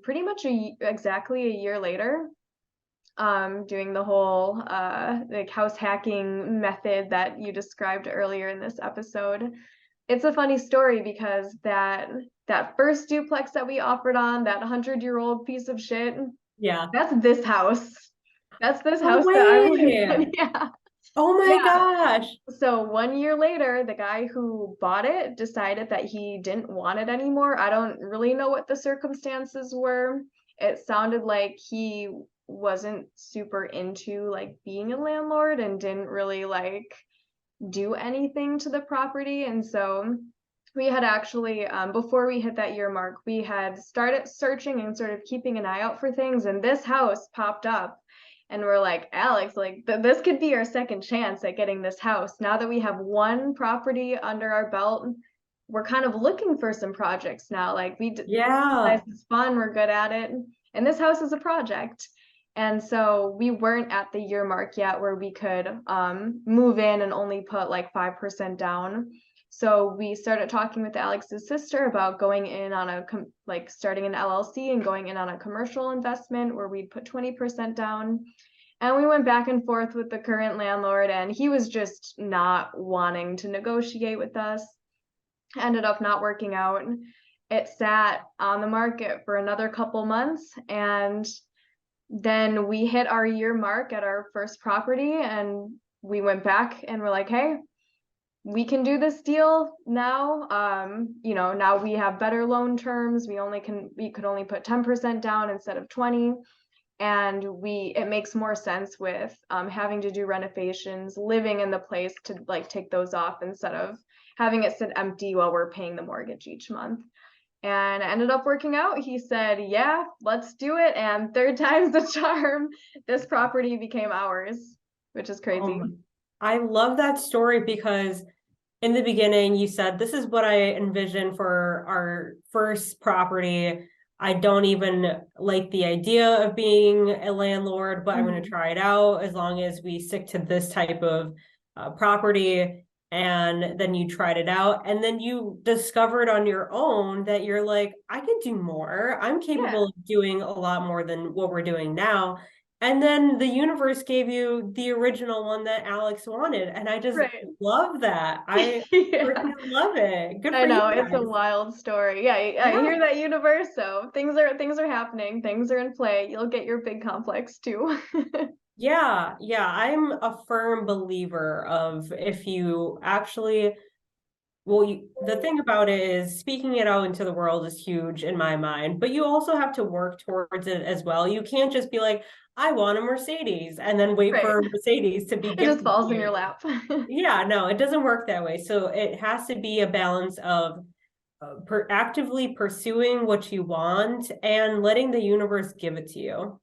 Pretty much exactly a year later, doing the whole like house hacking method that you described earlier in this episode. It's a funny story because that first duplex that we offered on, that 100-year-old piece of shit, Yeah. that's this house. That's this No house that I'm living in. way. Yeah. Oh my Yeah. gosh. So 1 year later, the guy who bought it decided that he didn't want it anymore. I don't really know what the circumstances were. It sounded like he wasn't super into like being a landlord and didn't really like do anything to the property. And so we had actually, before we hit that year mark, we had started searching and sort of keeping an eye out for things. And this house popped up. And we're like, Alex, like this could be our second chance at getting this house. Now that we have one property under our belt, we're kind of looking for some projects now. Like Yeah. it's fun, we're good at it. And this house is a project. And so we weren't at the year mark yet where we could move in and only put like 5% down. So we started talking with Alex's sister about going in on like starting an LLC and going in on a commercial investment where we'd put 20% down. And we went back and forth with the current landlord, and he was just not wanting to negotiate with us. Ended up not working out. It sat on the market for another couple months, and then we hit our year mark at our first property, and we went back and we're like, hey, we can do this deal now. Now we have better loan terms. We could only put 10% down instead of 20. And it makes more sense with having to do renovations, living in the place to like take those off instead of having it sit empty while we're paying the mortgage each month. And it ended up working out. He said, yeah, let's do it. And third time's the charm. This property became ours, which is crazy. I love that story because in the beginning you said, this is what I envisioned for our first property. I don't even like the idea of being a landlord, but I'm going to try it out as long as we stick to this type of property. And then you tried it out, and then you discovered on your own that you're like, I can do more. I'm capable of doing a lot more than what we're doing now. And then the universe gave you the original one that Alex wanted. And I just love that. I freaking love it. Good I for you know, it's a guys. wild story. Yeah, I Yeah. hear that, universe. So things are happening. Things are in play. You'll get your big complex too. Yeah. Yeah. I'm a firm believer of if you actually, the thing about it is speaking it out into the world is huge in my mind, but you also have to work towards it as well. You can't just be like, I want a Mercedes and then wait Right. for a Mercedes to be It just gifted to falls in your you. lap. Yeah, no, it doesn't work that way. So it has to be a balance of actively pursuing what you want and letting the universe give it to you.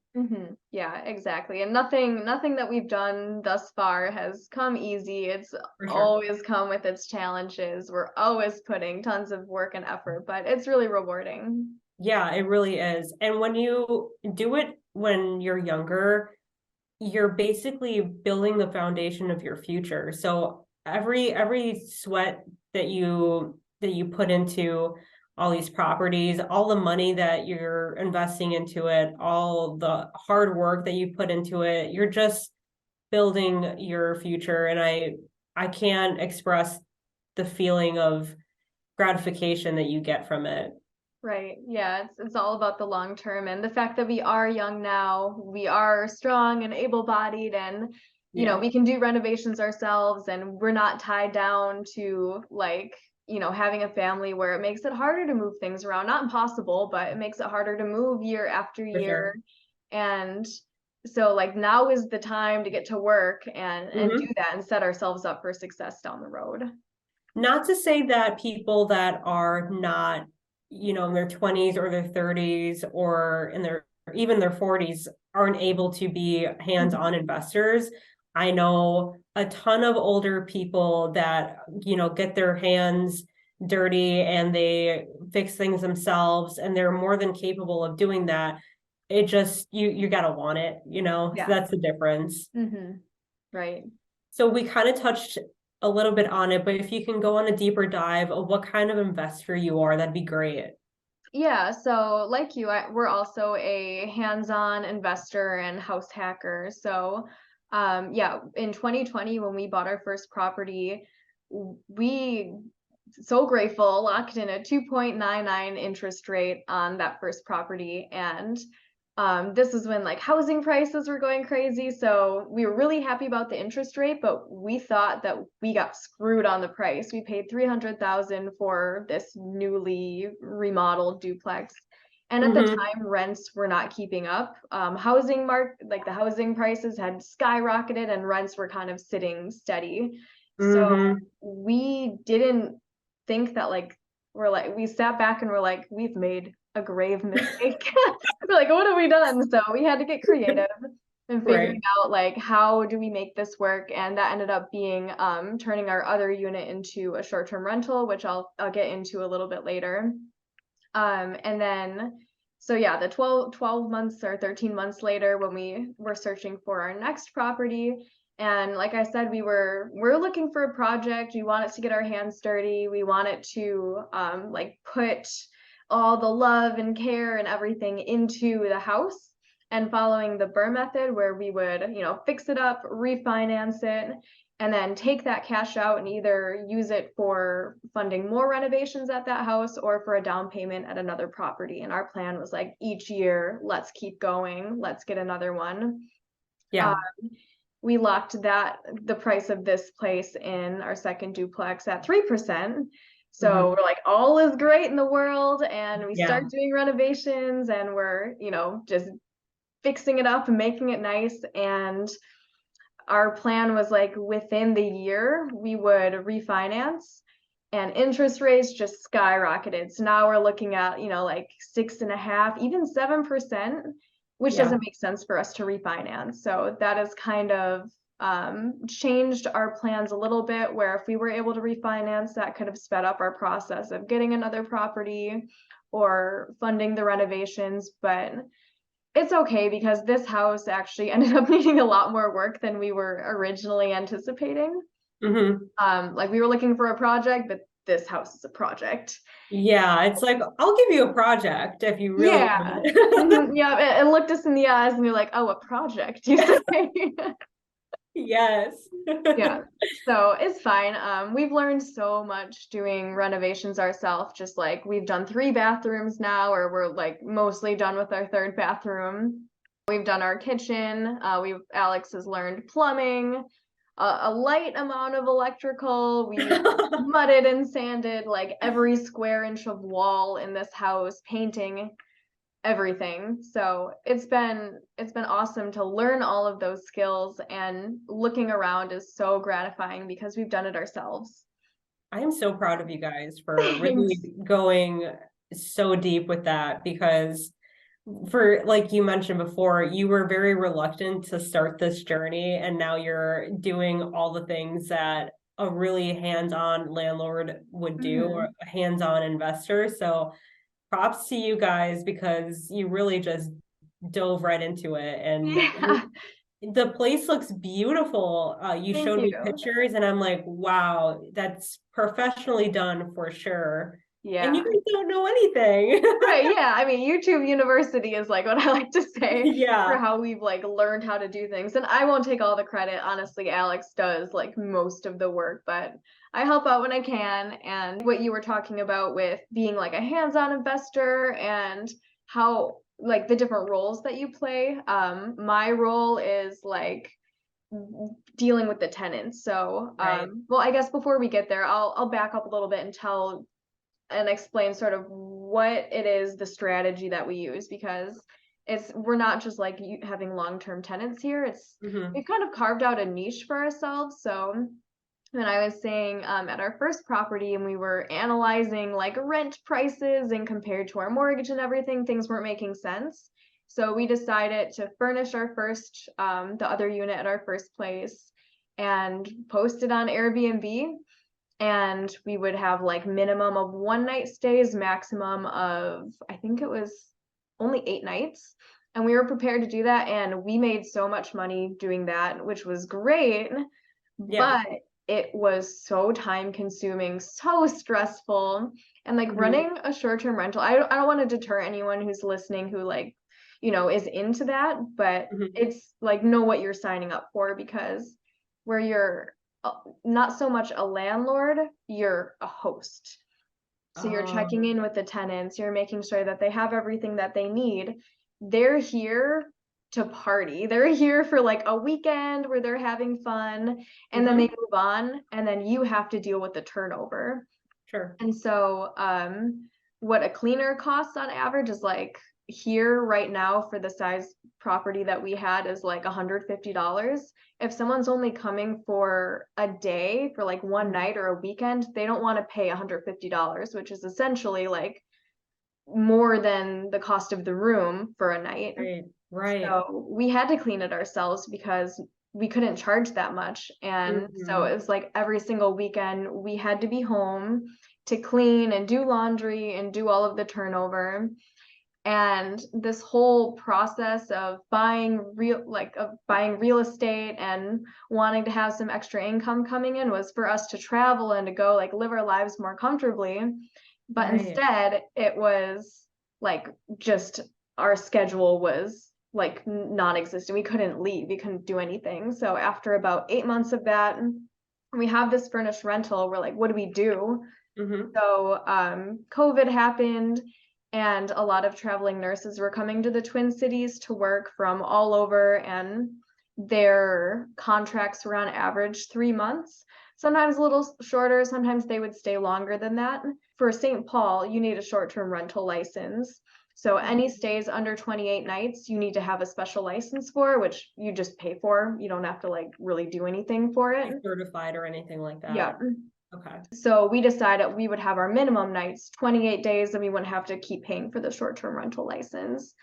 Yeah, exactly. And nothing that we've done thus far has come easy. It's For sure. always come with its challenges. We're always putting tons of work and effort, but it's really rewarding. Yeah, it really is. And when you do it when you're younger, you're basically building the foundation of your future. So every sweat that you put into all these properties, all the money that you're investing into it, all the hard work that you put into it, you're just building your future. And I can't express the feeling of gratification that you get from it. Right. Yeah, it's all about the long term, and the fact that we are young now, we are strong and able-bodied, and Yeah, we can do renovations ourselves, and we're not tied down to like, having a family where it makes it harder to move things around. Not impossible, but it makes it harder to move year after for year. sure. And so like now is the time to get to work and do Mhm. that and set ourselves up for success down the road. Not to say that people that are not, in their 20s or their 30s or in their even their 40s aren't able to be hands-on investors. I know a ton of older people that, get their hands dirty and they fix things themselves, and they're more than capable of doing that. It just, you gotta want it, so Yeah. that's the difference. Right. So we kind of touched a little bit on it, but if you can go on a deeper dive of what kind of investor you are, that'd be great. Yeah, so like you, we're also a hands-on investor and house hacker. So, yeah, in 2020, when we bought our first property, we so grateful locked in a 2.99 interest rate on that first property. And this was when like housing prices were going crazy. So we were really happy about the interest rate, but we thought that we got screwed on the price. We paid 300,000 for this newly remodeled duplex. And at the time, rents were not keeping up. Like the housing prices had skyrocketed and rents were kind of sitting steady. So we didn't think that we sat back and we're like, we've made a grave mistake. We're like, what have we done? So we had to get creative and figuring Right. out like how do we make this work, and that ended up being turning our other unit into a short-term rental, which I'll get into a little bit later. And then so yeah, the 12 months or 13 months later, when we were searching for our next property, and like I said, we're looking for a project. We want it to get our hands dirty. We want it to like put all the love and care and everything into the house, and following the BRRRR method, where we would, fix it up, refinance it, and then take that cash out and either use it for funding more renovations at that house or for a down payment at another property. And our plan was like each year, let's keep going, let's get another one. Yeah. We locked the price of this place in our second duplex at 3%. So we're like, all is great in the world. And we start doing renovations and we're, just fixing it up and making it nice. And our plan was like within the year, we would refinance, and interest rates just skyrocketed. So now we're looking at, like 6.5, even 7%, which doesn't make sense for us to refinance. So that has kind of changed our plans a little bit, where if we were able to refinance, that could have sped up our process of getting another property or funding the renovations. But it's okay, because this house actually ended up needing a lot more work than we were originally anticipating. Like we were looking for a project, but this house is a project. Yeah, it's like, I'll give you a project if you really Yeah. want it. Yeah, and looked us in the eyes and you're like, oh, a project, you say? Yes. Yeah. So it's fine. We've learned so much doing renovations ourselves. Just like we've done 3 bathrooms now, or we're like mostly done with our 3rd bathroom. We've done our kitchen. Alex has learned plumbing, a light amount of electrical. We mudded and sanded like every square inch of wall in this house, painting everything. So it's been awesome to learn all of those skills, and looking around is so gratifying because we've done it ourselves. I am so proud of you guys for really Thanks. going so deep with that, because for, like you mentioned before, you were very reluctant to start this journey, and now you're doing all the things that a really hands-on landlord would do, or a hands-on investor. So props to you guys, because you really just dove right into it, and Yeah. the place looks beautiful. You Thank showed me you. pictures and I'm like, wow, that's professionally done for sure. And you Yeah. guys don't know anything. Right, yeah. I mean, YouTube University is like what I like to say for Yeah. how we've like learned how to do things. And I won't take all the credit. Honestly, Alex does like most of the work, but I help out when I can. And what you were talking about with being like a hands-on investor and how like the different roles that you play. My role is like dealing with the tenants. So, Right. well, I guess before we get there, I'll back up a little bit and explain sort of what it is, the strategy that we use, because we're not just like having long-term tenants here. We've kind of carved out a niche for ourselves. So when I was saying at our first property, and we were analyzing like rent prices and compared to our mortgage and everything, things weren't making sense. So we decided to furnish our first, the other unit at our first place and post it on Airbnb. And we would have like minimum of 1 night stays, maximum of, I think it was only 8 nights. And we were prepared to do that. And we made so much money doing that, which was great. Yeah. But it was so time consuming, so stressful. And like running a short-term rental, I don't want to deter anyone who's listening who like, is into that, but Mhm. it's like know what you're signing up for, because where you're not so much a landlord, you're a host. So you're checking in with the tenants, you're making sure that they have everything that they need. They're here to party. They're here for like a weekend where they're having fun, and then they Mhm. move on, and then you have to deal with the turnover. Sure. And so, what a cleaner costs on average is like here right now for the size property that we had is like $150. If someone's only coming for a day for like one Mhm. night or a weekend, they don't want to pay $150, which is essentially like more than the cost of the room for a night. Right. Right. So we had to clean it ourselves because we couldn't charge that much. And so it Mhm. was like every single weekend we had to be home to clean and do laundry and do all of the turnover. And this whole process of buying real estate and wanting to have some extra income coming in was for us to travel and to go like live our lives more comfortably. But Right. instead, it was like just our schedule was like non-existent. We couldn't leave, we couldn't do anything. So after about 8 months of that, we have this furnished rental. We're like, what do we do? Mhm. So COVID happened, and a lot of traveling nurses were coming to the Twin Cities to work from all over, and their contracts were on average 3 months, sometimes a little shorter, sometimes they would stay longer than that. For St. Paul, you need a short-term rental license. So any stays under 28 nights, you need to have a special license for, which you just pay for. You don't have to like really do anything for it. Like certified or anything like Yeah. that. Okay. So we decided we would have our minimum nights, 28 days, and we wouldn't have to keep paying for the short-term rental license.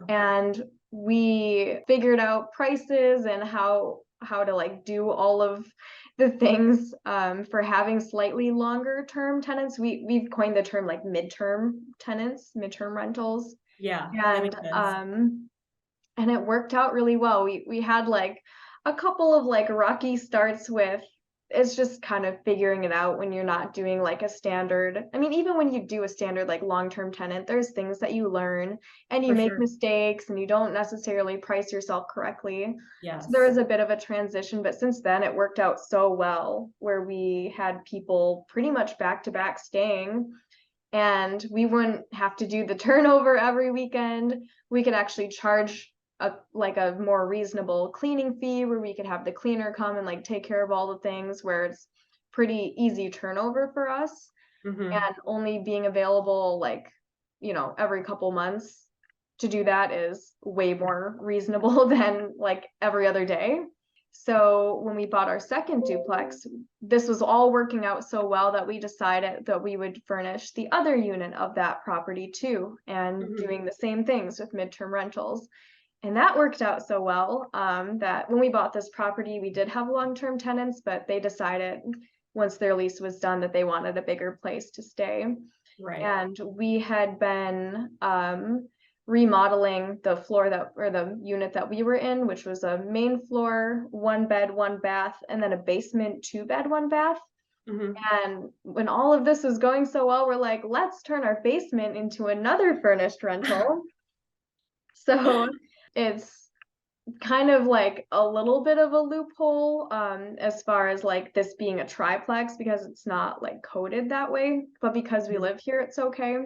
Okay. And we figured out prices and how to like do all of the things for having slightly longer term tenants. We've coined the term like midterm tenants, midterm rentals. Yeah, that And makes sense. it worked out really well. We had like a couple of like rocky starts with, it's just kind of figuring it out when you're not doing like a standard. I mean, even when you do a standard like long-term tenant, there's things that you learn and you For make sure. mistakes and you don't necessarily price yourself correctly. So there Yes. was a bit of a transition, but since then it worked out so well where we had people pretty much back to back staying, and we wouldn't have to do the turnover every weekend. We could actually charge a more reasonable cleaning fee where we could have the cleaner come and like take care of all the things, where it's pretty easy turnover for us, Mhm. and only being available like every couple months to do that is way more reasonable than like every other day. So when we bought our second duplex, this was all working out so well that we decided that we would furnish the other unit of that property too, and Mhm. doing the same things with midterm rentals. And that worked out so well that when we bought this property, we did have long-term tenants, but they decided once their lease was done that they wanted a bigger place to stay. Right. And we had been remodeling the floor that, or the unit that we were in, which was a main floor, 1 bed, 1 bath, and then a basement, 2 bed, 1 bath. Mhm. And when all of this was going so well, we're like, let's turn our basement into another furnished rental. So it's kind of like a little bit of a loophole as far as like this being a triplex, because it's not like coded that way, but because we Mhm. live here, it's okay.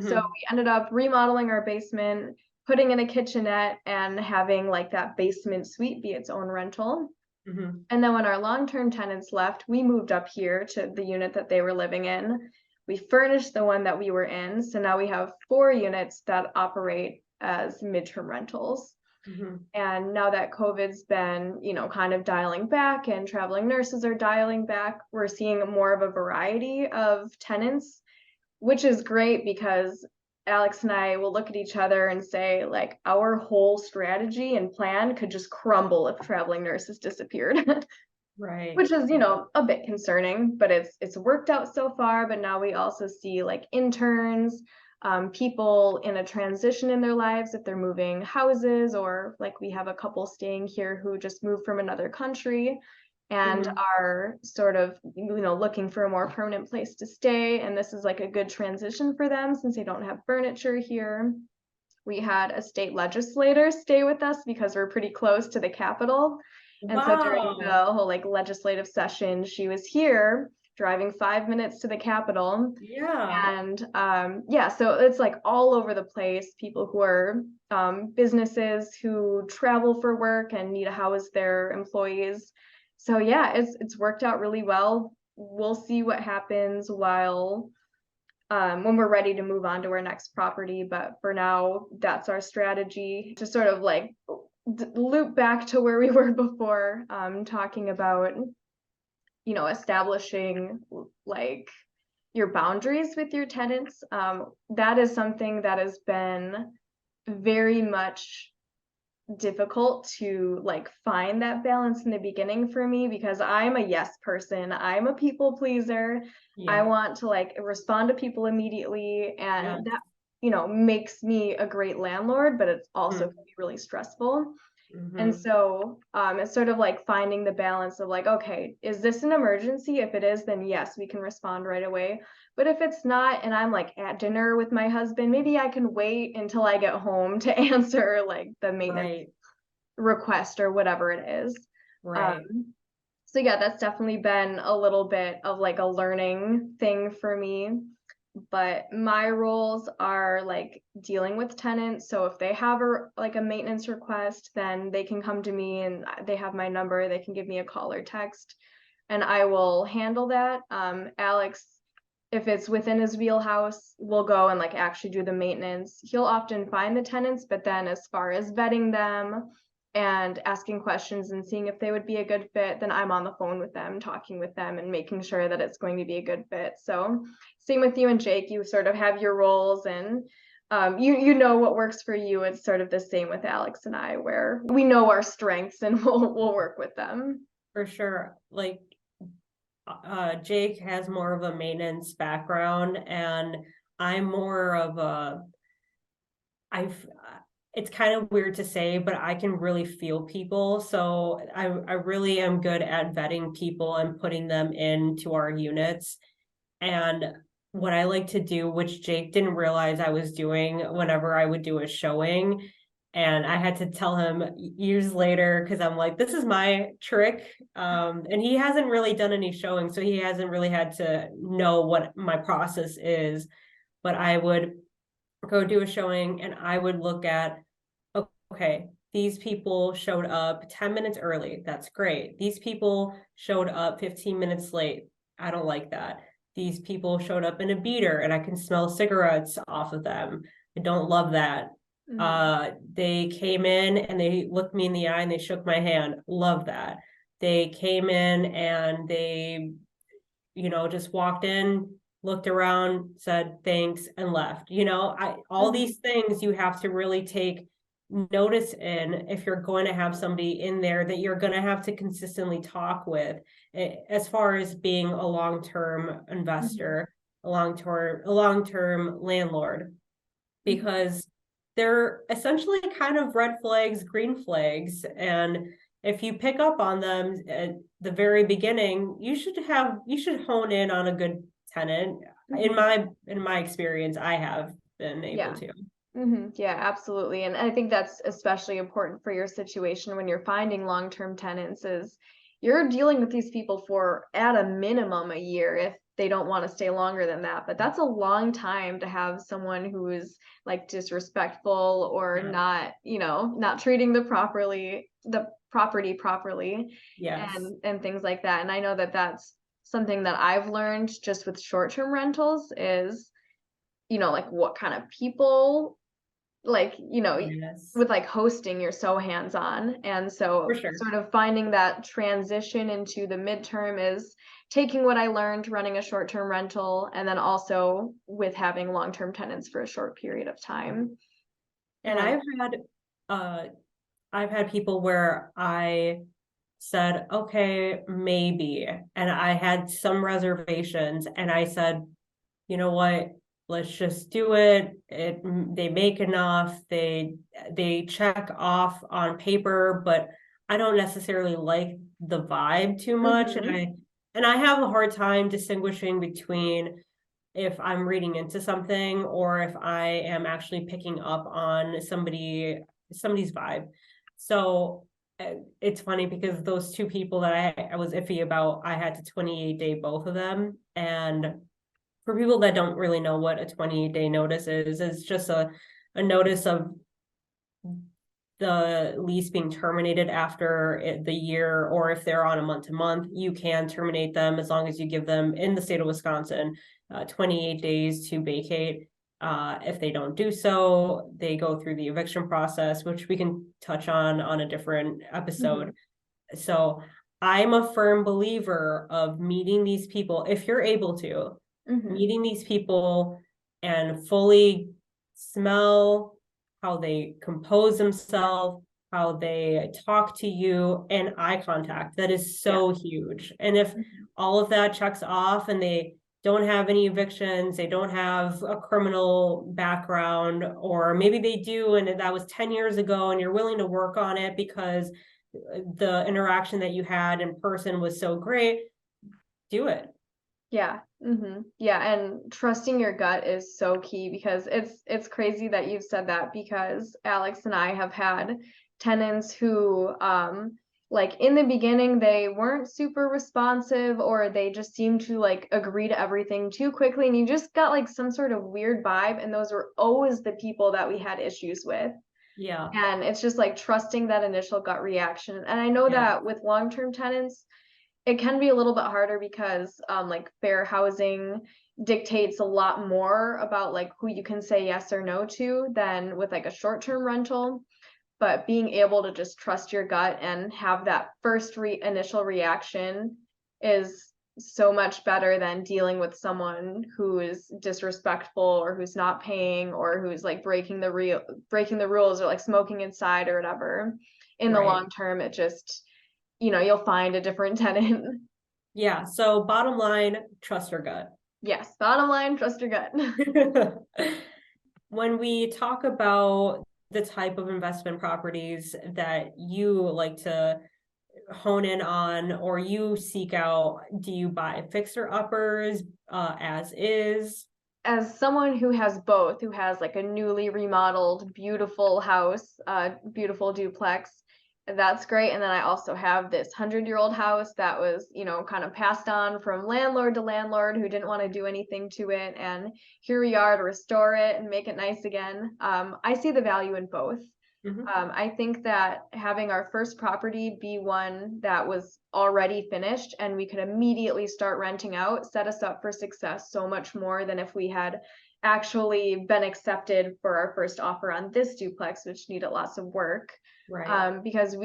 So Mhm. we ended up remodeling our basement, putting in a kitchenette, and having like that basement suite be its own rental. Mhm. And then when our long-term tenants left, we moved up here to the unit that they were living in. We furnished the one that we were in, so now we have 4 units that operate as midterm rentals. Mhm. And now that COVID's been, kind of dialing back and traveling nurses are dialing back, we're seeing more of a variety of tenants, which is great because Alex and I will look at each other and say, like, our whole strategy and plan could just crumble if traveling nurses disappeared. Right. Which is, a bit concerning, but it's worked out so far. But now we also see like interns, people in a transition in their lives if they're moving houses, or like we have a couple staying here who just moved from another country and Mhm. are sort of, looking for a more permanent place to stay. And this is like a good transition for them since they don't have furniture here. We had a state legislator stay with us because we're pretty close to the Capitol. And so during the Wow. whole like legislative session, she was here driving 5 minutes to the Capitol. Yeah. And yeah, so it's like all over the place. People who are businesses who travel for work and need to house their employees. So yeah, it's worked out really well. We'll see what happens when we're ready to move on to our next property. But for now, that's our strategy to sort of like loop back to where we were before, talking about, establishing like your boundaries with your tenants. That is something that has been very much difficult to like find that balance in the beginning for me, because I'm a yes person. I'm a people pleaser. I Yeah. want to like respond to people immediately, Yeah. and that, makes me a great landlord, but it's also can be really stressful. And Mm-hmm. so it's sort of like finding the balance of like, okay, is this an emergency? If it is, then yes, we can respond right away. But if it's not, and I'm like at dinner with my husband, maybe I can wait until I get home to answer like the maintenance Right. request or whatever it is. Right. So yeah, that's definitely been a little bit of like a learning thing for me. But my roles are like dealing with tenants. So if they have like a maintenance request, then they can come to me and they have my number. They can give me a call or text, and I will handle that. Alex, if it's within his wheelhouse, will go and like actually do the maintenance. He'll often find the tenants, but then as far as vetting them and asking questions and seeing if they would be a good fit, then I'm on the phone with them, talking with them and making sure that it's going to be a good fit. So same with you and Jake, you sort of have your roles, and you know what works for you. It's sort of the same with Alex and I, where we know our strengths and we'll work with them. For sure. Like Jake has more of a maintenance background, and I'm more of a I've it's kind of weird to say, but I can really feel people. So I really am good at vetting people and putting them into our units. And what I like to do, which Jake didn't realize I was doing whenever I would do a showing, and I had to tell him years later because I'm like, this is my trick. And he hasn't really done any showing, so he hasn't really had to know what my process is. But I would go do a showing and I would look at, okay, these people showed up 10 minutes early. That's great. These people showed up 15 minutes late. I don't like that. These people showed up in a beater and I can smell cigarettes off of them. I don't love that. They came in and they looked me in the eye and they shook my hand. Love that. They came in and they, just walked in, looked around, said thanks, and left. All Mhm. these things you have to really take notice in if you're going to have somebody in there that you're going to have to consistently talk with, as far as being a long-term Mhm. investor, a long-term landlord, Mhm. because they're essentially kind of red flags, green flags. And if you pick up on them at the very beginning, you should hone in on a good tenant. In Mhm. my experience, I have been able Yeah. to. Yeah, absolutely. And I think that's especially important for your situation when you're finding long-term tenants, is you're dealing with these people for at a minimum a year if they don't want to stay longer than that. But that's a long time to have someone who is like disrespectful or Yeah. not, not treating the property properly, Yes. and things like that. And I know that that's something that I've learned just with short-term rentals is, like what kind of people like, Yes, with like hosting, you're so hands-on. And so for sure. sort of finding that transition into the midterm is taking what I learned running a short-term rental and then also with having long-term tenants for a short period of time. And uh I've had people where I said, okay, maybe, and I had some reservations, and I said, you know what, let's just do it. They make enough, they check off on paper, but I don't necessarily like the vibe too much. Mhm. And I have a hard time distinguishing between if I'm reading into something or if I am actually picking up on somebody's vibe. So it's funny because those two people that I was iffy about, I had to 28-day both of them. And for people that don't really know what a 28-day notice is, it's just a notice of the lease being terminated after the year, or if they're on a month to month, you can terminate them as long as you give them, in the state of Wisconsin, 28 days to vacate. If they don't do so, they go through the eviction process, which we can touch on a different episode. So I'm a firm believer of meeting these people, if you're able to, Mhm. meeting these people and fully smell how they compose themselves, how they talk to you, and eye contact. That is Yeah. so huge. And if Mhm. all of that checks off and they don't have any evictions, they don't have a criminal background, or maybe they do and that was 10 years ago and you're willing to work on it because the interaction that you had in person was so great, do it. Yeah. Yeah, and trusting your gut is so key because it's crazy that you've said that because Alex and I have had tenants who like in the beginning they weren't super responsive or they just seemed to like agree to everything too quickly and you just got like some sort of weird vibe and those were always the people that we had issues with. Yeah. And it's just like trusting that initial gut reaction. And I know Yeah. that with long-term tenants it can be a little bit harder because like fair housing dictates a lot more about like who you can say yes or no to than with like a short-term rental. But being able to just trust your gut and have that first initial reaction is so much better than dealing with someone who is disrespectful or who's not paying or who's like breaking the rules or like smoking inside or whatever. In the Right. long term, it just you'll find a different tenant. Yeah. So bottom line, trust your gut. Yes, bottom line, trust your gut. When we talk about the type of investment properties that you like to hone in on or you seek out, do you buy fixer uppers as is? As someone who has both, who has like a newly remodeled, beautiful house, beautiful duplex, that's great. And then I also have this 100-year-old house that was, kind of passed on from landlord to landlord who didn't want to do anything to it. And here we are to restore it and make it nice again. I see the value in both. Mhm. I think that having our first property be one that was already finished and we could immediately start renting out set us up for success so much more than if we had actually been accepted for our first offer on this duplex, which needed lots of work. Right. Because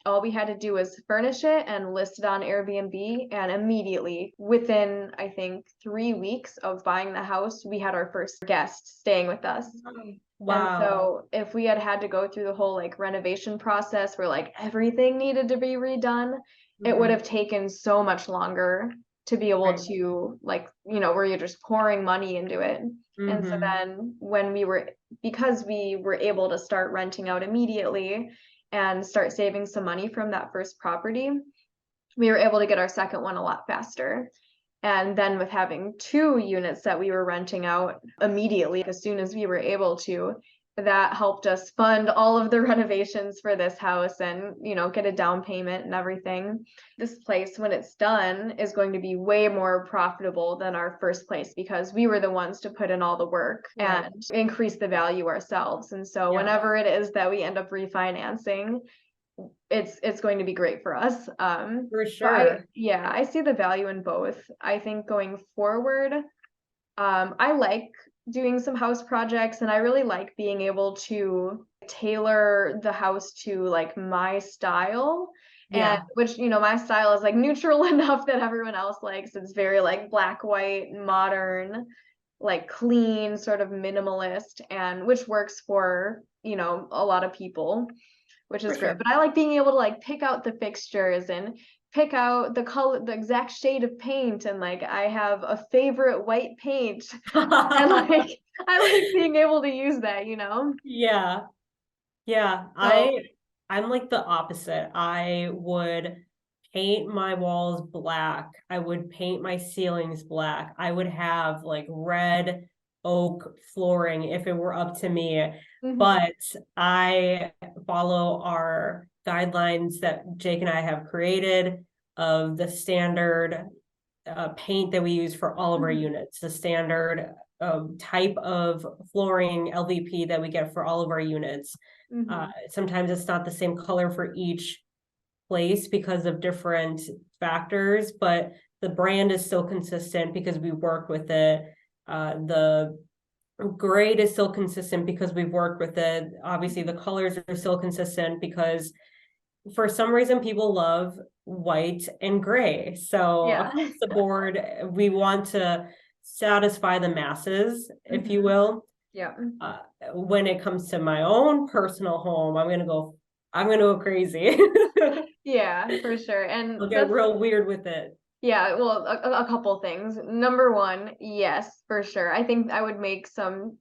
all we had to do was furnish it and list it on Airbnb, and immediately, within I think 3 weeks of buying the house, we had our first guest staying with us. And Wow. so if we had to go through the whole like renovation process where like everything needed to be redone, it would Mhm. have taken so much longer to be able Right. to like, where you're just pouring money into it. And so Mhm. then because we were able to start renting out immediately and start saving some money from that first property, we were able to get our second one a lot faster. And then with having 2 units that we were renting out immediately as soon as we were able to, that helped us fund all of the renovations for this house and, get a down payment and everything. This place, when it's done, is going to be way more profitable than our first place because we were the ones to put in all the work Right. and increase the value ourselves. And so Yeah. whenever it is that we end up refinancing, it's going to be great for us. For But sure. I see the value in both. I think going forward, I like doing some house projects, and I really like being able to tailor the house to like my style. And Yeah, which, my style is like neutral enough that everyone else likes. It's very like black, white, modern, like clean, sort of minimalist, and which works for, a lot of people, which for is great. sure. But I like being able to like pick out the fixtures and pick out the color, the exact shade of paint, and like I have a favorite white paint, and like I like being able to use that. Yeah, yeah. So, I'm like the opposite. I would paint my walls black. I would paint my ceilings black. I would have like red oak flooring if it were up to me. mhm, But I follow our guidelines that Jake and I have created of the standard paint that we use for all of our mhm, units, the standard type of flooring LVP that we get for all of our units. mhm. Sometimes it's not the same color for each place because of different factors, but the brand is still consistent because we work with it. The grade is still consistent because we've worked with it. Obviously, the colors are still consistent because for some reason people love white and gray. So Yeah. across the board, we want to satisfy the masses, if you Mhm. will. Yeah. Uh, when it comes to my own personal home, I'm gonna go crazy. Yeah, for sure. I'll And get real weird with it. yeah, well, a couple things. Number one, yes, for sure. I think I would make some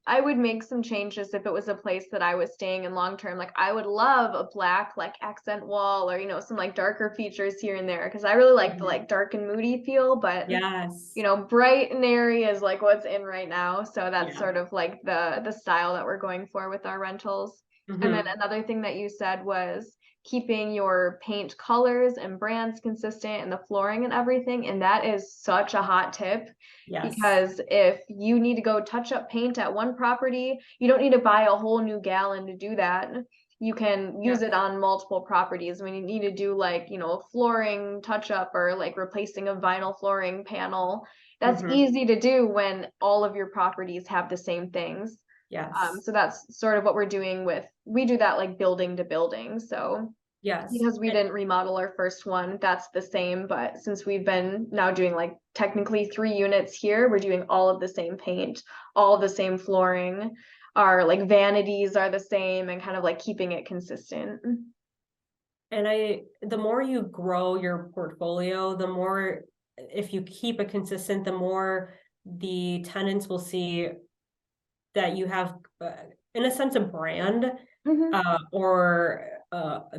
changes if it was a place that I was staying in long term. Like I would love a black like accent wall, or some like darker features here and there, because I really like the like dark and moody feel, but Yes. bright and airy is like what's in right now. So that's Yeah. sort of like the style that we're going for with our rentals. And then Hmm. another thing that you said was keeping your paint colors and brands consistent and the flooring and everything. And that is such a hot tip, Yes. because if you need to go touch up paint at one property, you don't need to buy a whole new gallon to do that. You can use Yeah. it on multiple properties. When you need to do like, a flooring touch up, or like replacing a vinyl flooring panel, that's Hmm. easy to do when all of your properties have the same things. Yes. So that's sort of what we're doing we do that like building to building. So Yes. because we didn't remodel our first one, that's the same. But since we've been now doing like technically 3 units here, we're doing all of the same paint, all of the same flooring. Our like vanities are the same, and kind of like keeping it consistent. And the more you grow your portfolio, the more, if you keep it consistent, the more the tenants will see that you have, in a sense, a brand, Mhm. or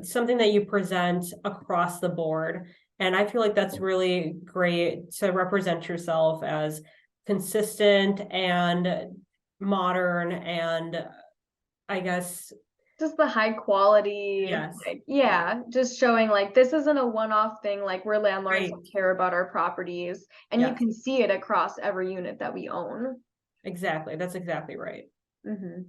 something that you present across the board. And I feel like that's really great to represent yourself as consistent and modern, and I guess, Just the high quality, yes, like, yeah, just showing like this isn't a one-off thing, like we're landlords right, that care about our properties, and you yes, can see it across every unit that we own. exactly. That's exactly right. Hmm.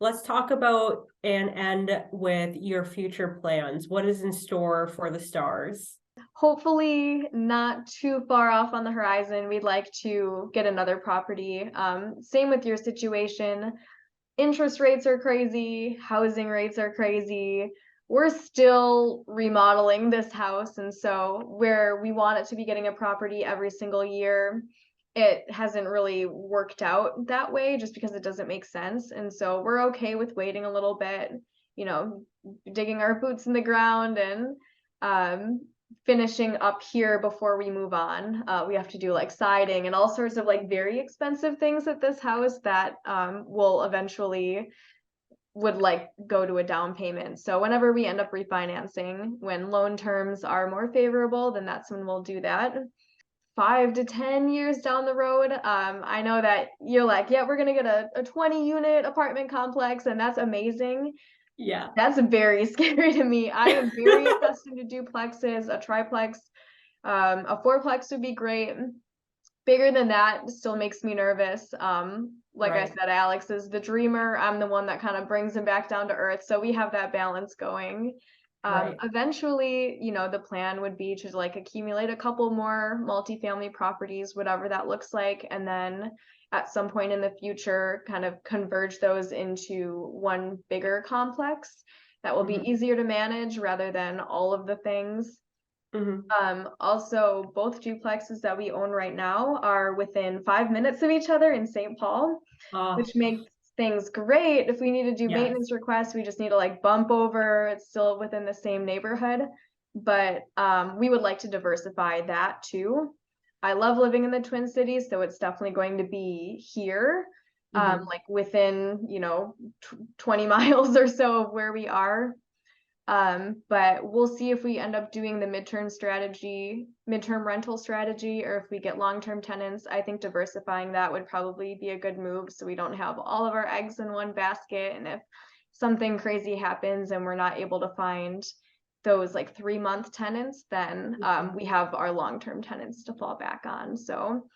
Let's talk about and end with your future plans. What is in store for the stars? Hopefully not too far off on the horizon. We'd like to get another property. Same with your situation. Interest rates are crazy, housing rates are crazy. We're still remodeling this house, and so where we want it to be getting a property every single year, it hasn't really worked out that way, just because it doesn't make sense. And so we're okay with waiting a little bit, you know, digging our boots in the ground, and um finishing up here before we move on. We have to do like siding and all sorts of like very expensive things at this house that will eventually would like go to a down payment. So whenever we end up refinancing, when loan terms are more favorable, then that's when we'll do that. 5 to 10 years down the road, I know that you're like, yeah, we're gonna get a 20 unit apartment complex, and that's amazing. Yeah. That's very scary to me. I am very accustomed to duplexes, a triplex, a fourplex would be great. Bigger than that still makes me nervous. Like I Right. said, Alex is the dreamer. I'm the one that kind of brings him back down to earth. So we have that balance going. Right. Eventually, the plan would be to like accumulate a couple more multifamily properties, whatever that looks like, and then at some point in the future, kind of converge those into one bigger complex that will be Mhm. easier to manage rather than all of the things. Mhm. Also, both duplexes that we own right now are within 5 minutes of each other in St. Paul, Oh, which makes things great. If we need to do yes. maintenance requests, we just need to like bump over. It's still within the same neighborhood, but we would like to diversify that too. I love living in the Twin Cities, so it's definitely going to be here, Mhm. like within 20 miles or so of where we are. But we'll see if we end up doing the midterm rental strategy, or if we get long-term tenants. I think diversifying that would probably be a good move so we don't have all of our eggs in one basket. And if something crazy happens and we're not able to find those like 3-month tenants, then we have our long-term tenants to fall back on. So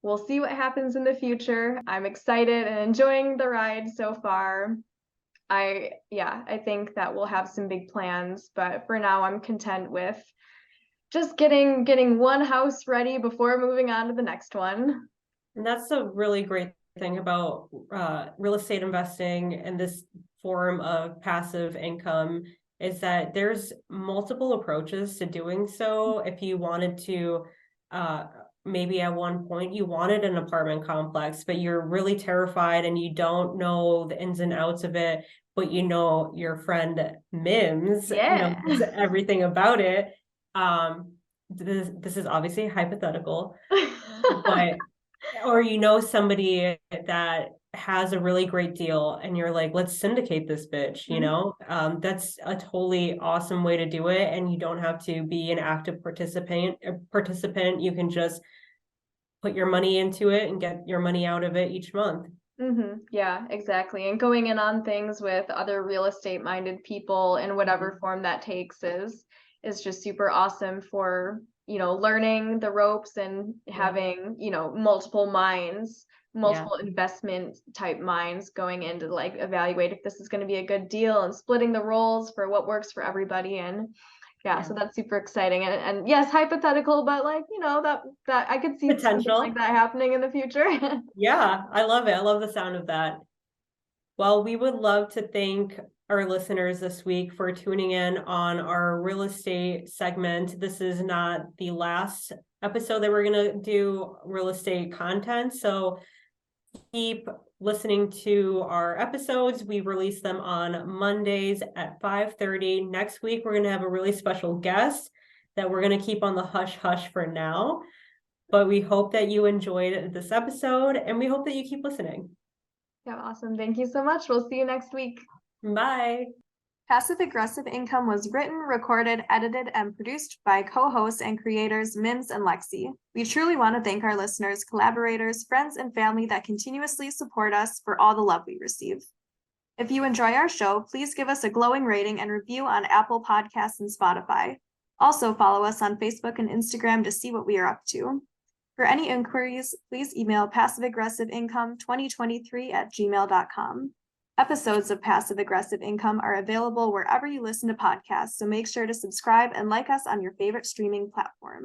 we'll see what happens in the future. I'm excited and enjoying the ride so far. I think that we'll have some big plans, but for now I'm content with just getting one house ready before moving on to the next one. And that's a really great thing about real estate investing and this form of passive income is that there's multiple approaches to doing so. If you wanted to, maybe at one point you wanted an apartment complex, but you're really terrified and you don't know the ins and outs of it, but your friend Mims Yeah. knows everything about it. This is obviously hypothetical, but or somebody that has a really great deal and you're like, let's syndicate this bitch, that's a totally awesome way to do it. And you don't have to be an active participant. You can just put your money into it and get your money out of it each month. Yeah, exactly. And going in on things with other real estate minded people in whatever form that takes is just super awesome for, learning the ropes and having, multiple minds, multiple investment type minds going in to like evaluate if this is going to be a good deal and splitting the roles for what works for everybody. And so that's super exciting. And yes, hypothetical, but like, that I could see something like Potential. that happening in the future. Yeah, I love it. I love the sound of that. Well, we would love to thank our listeners this week for tuning in on our real estate segment. This is not the last episode that we're going to do real estate content. So keep listening to our episodes. We release them on Mondays at 5:30. Next week, we're going to have a really special guest that we're going to keep on the hush hush for now. But we hope that you enjoyed this episode and we hope that you keep listening. Yeah, awesome. Thank you so much. We'll see you next week. Bye. Passive Aggressive Income was written, recorded, edited, and produced by co-hosts and creators Mims and Lexie. We truly want to thank our listeners, collaborators, friends, and family that continuously support us for all the love we receive. If you enjoy our show, please give us a glowing rating and review on Apple Podcasts and Spotify. Also, follow us on Facebook and Instagram to see what we are up to. For any inquiries, please email passiveaggressiveincome2023@gmail.com. Episodes of Passive Aggressive Income are available wherever you listen to podcasts, so make sure to subscribe and like us on your favorite streaming platform.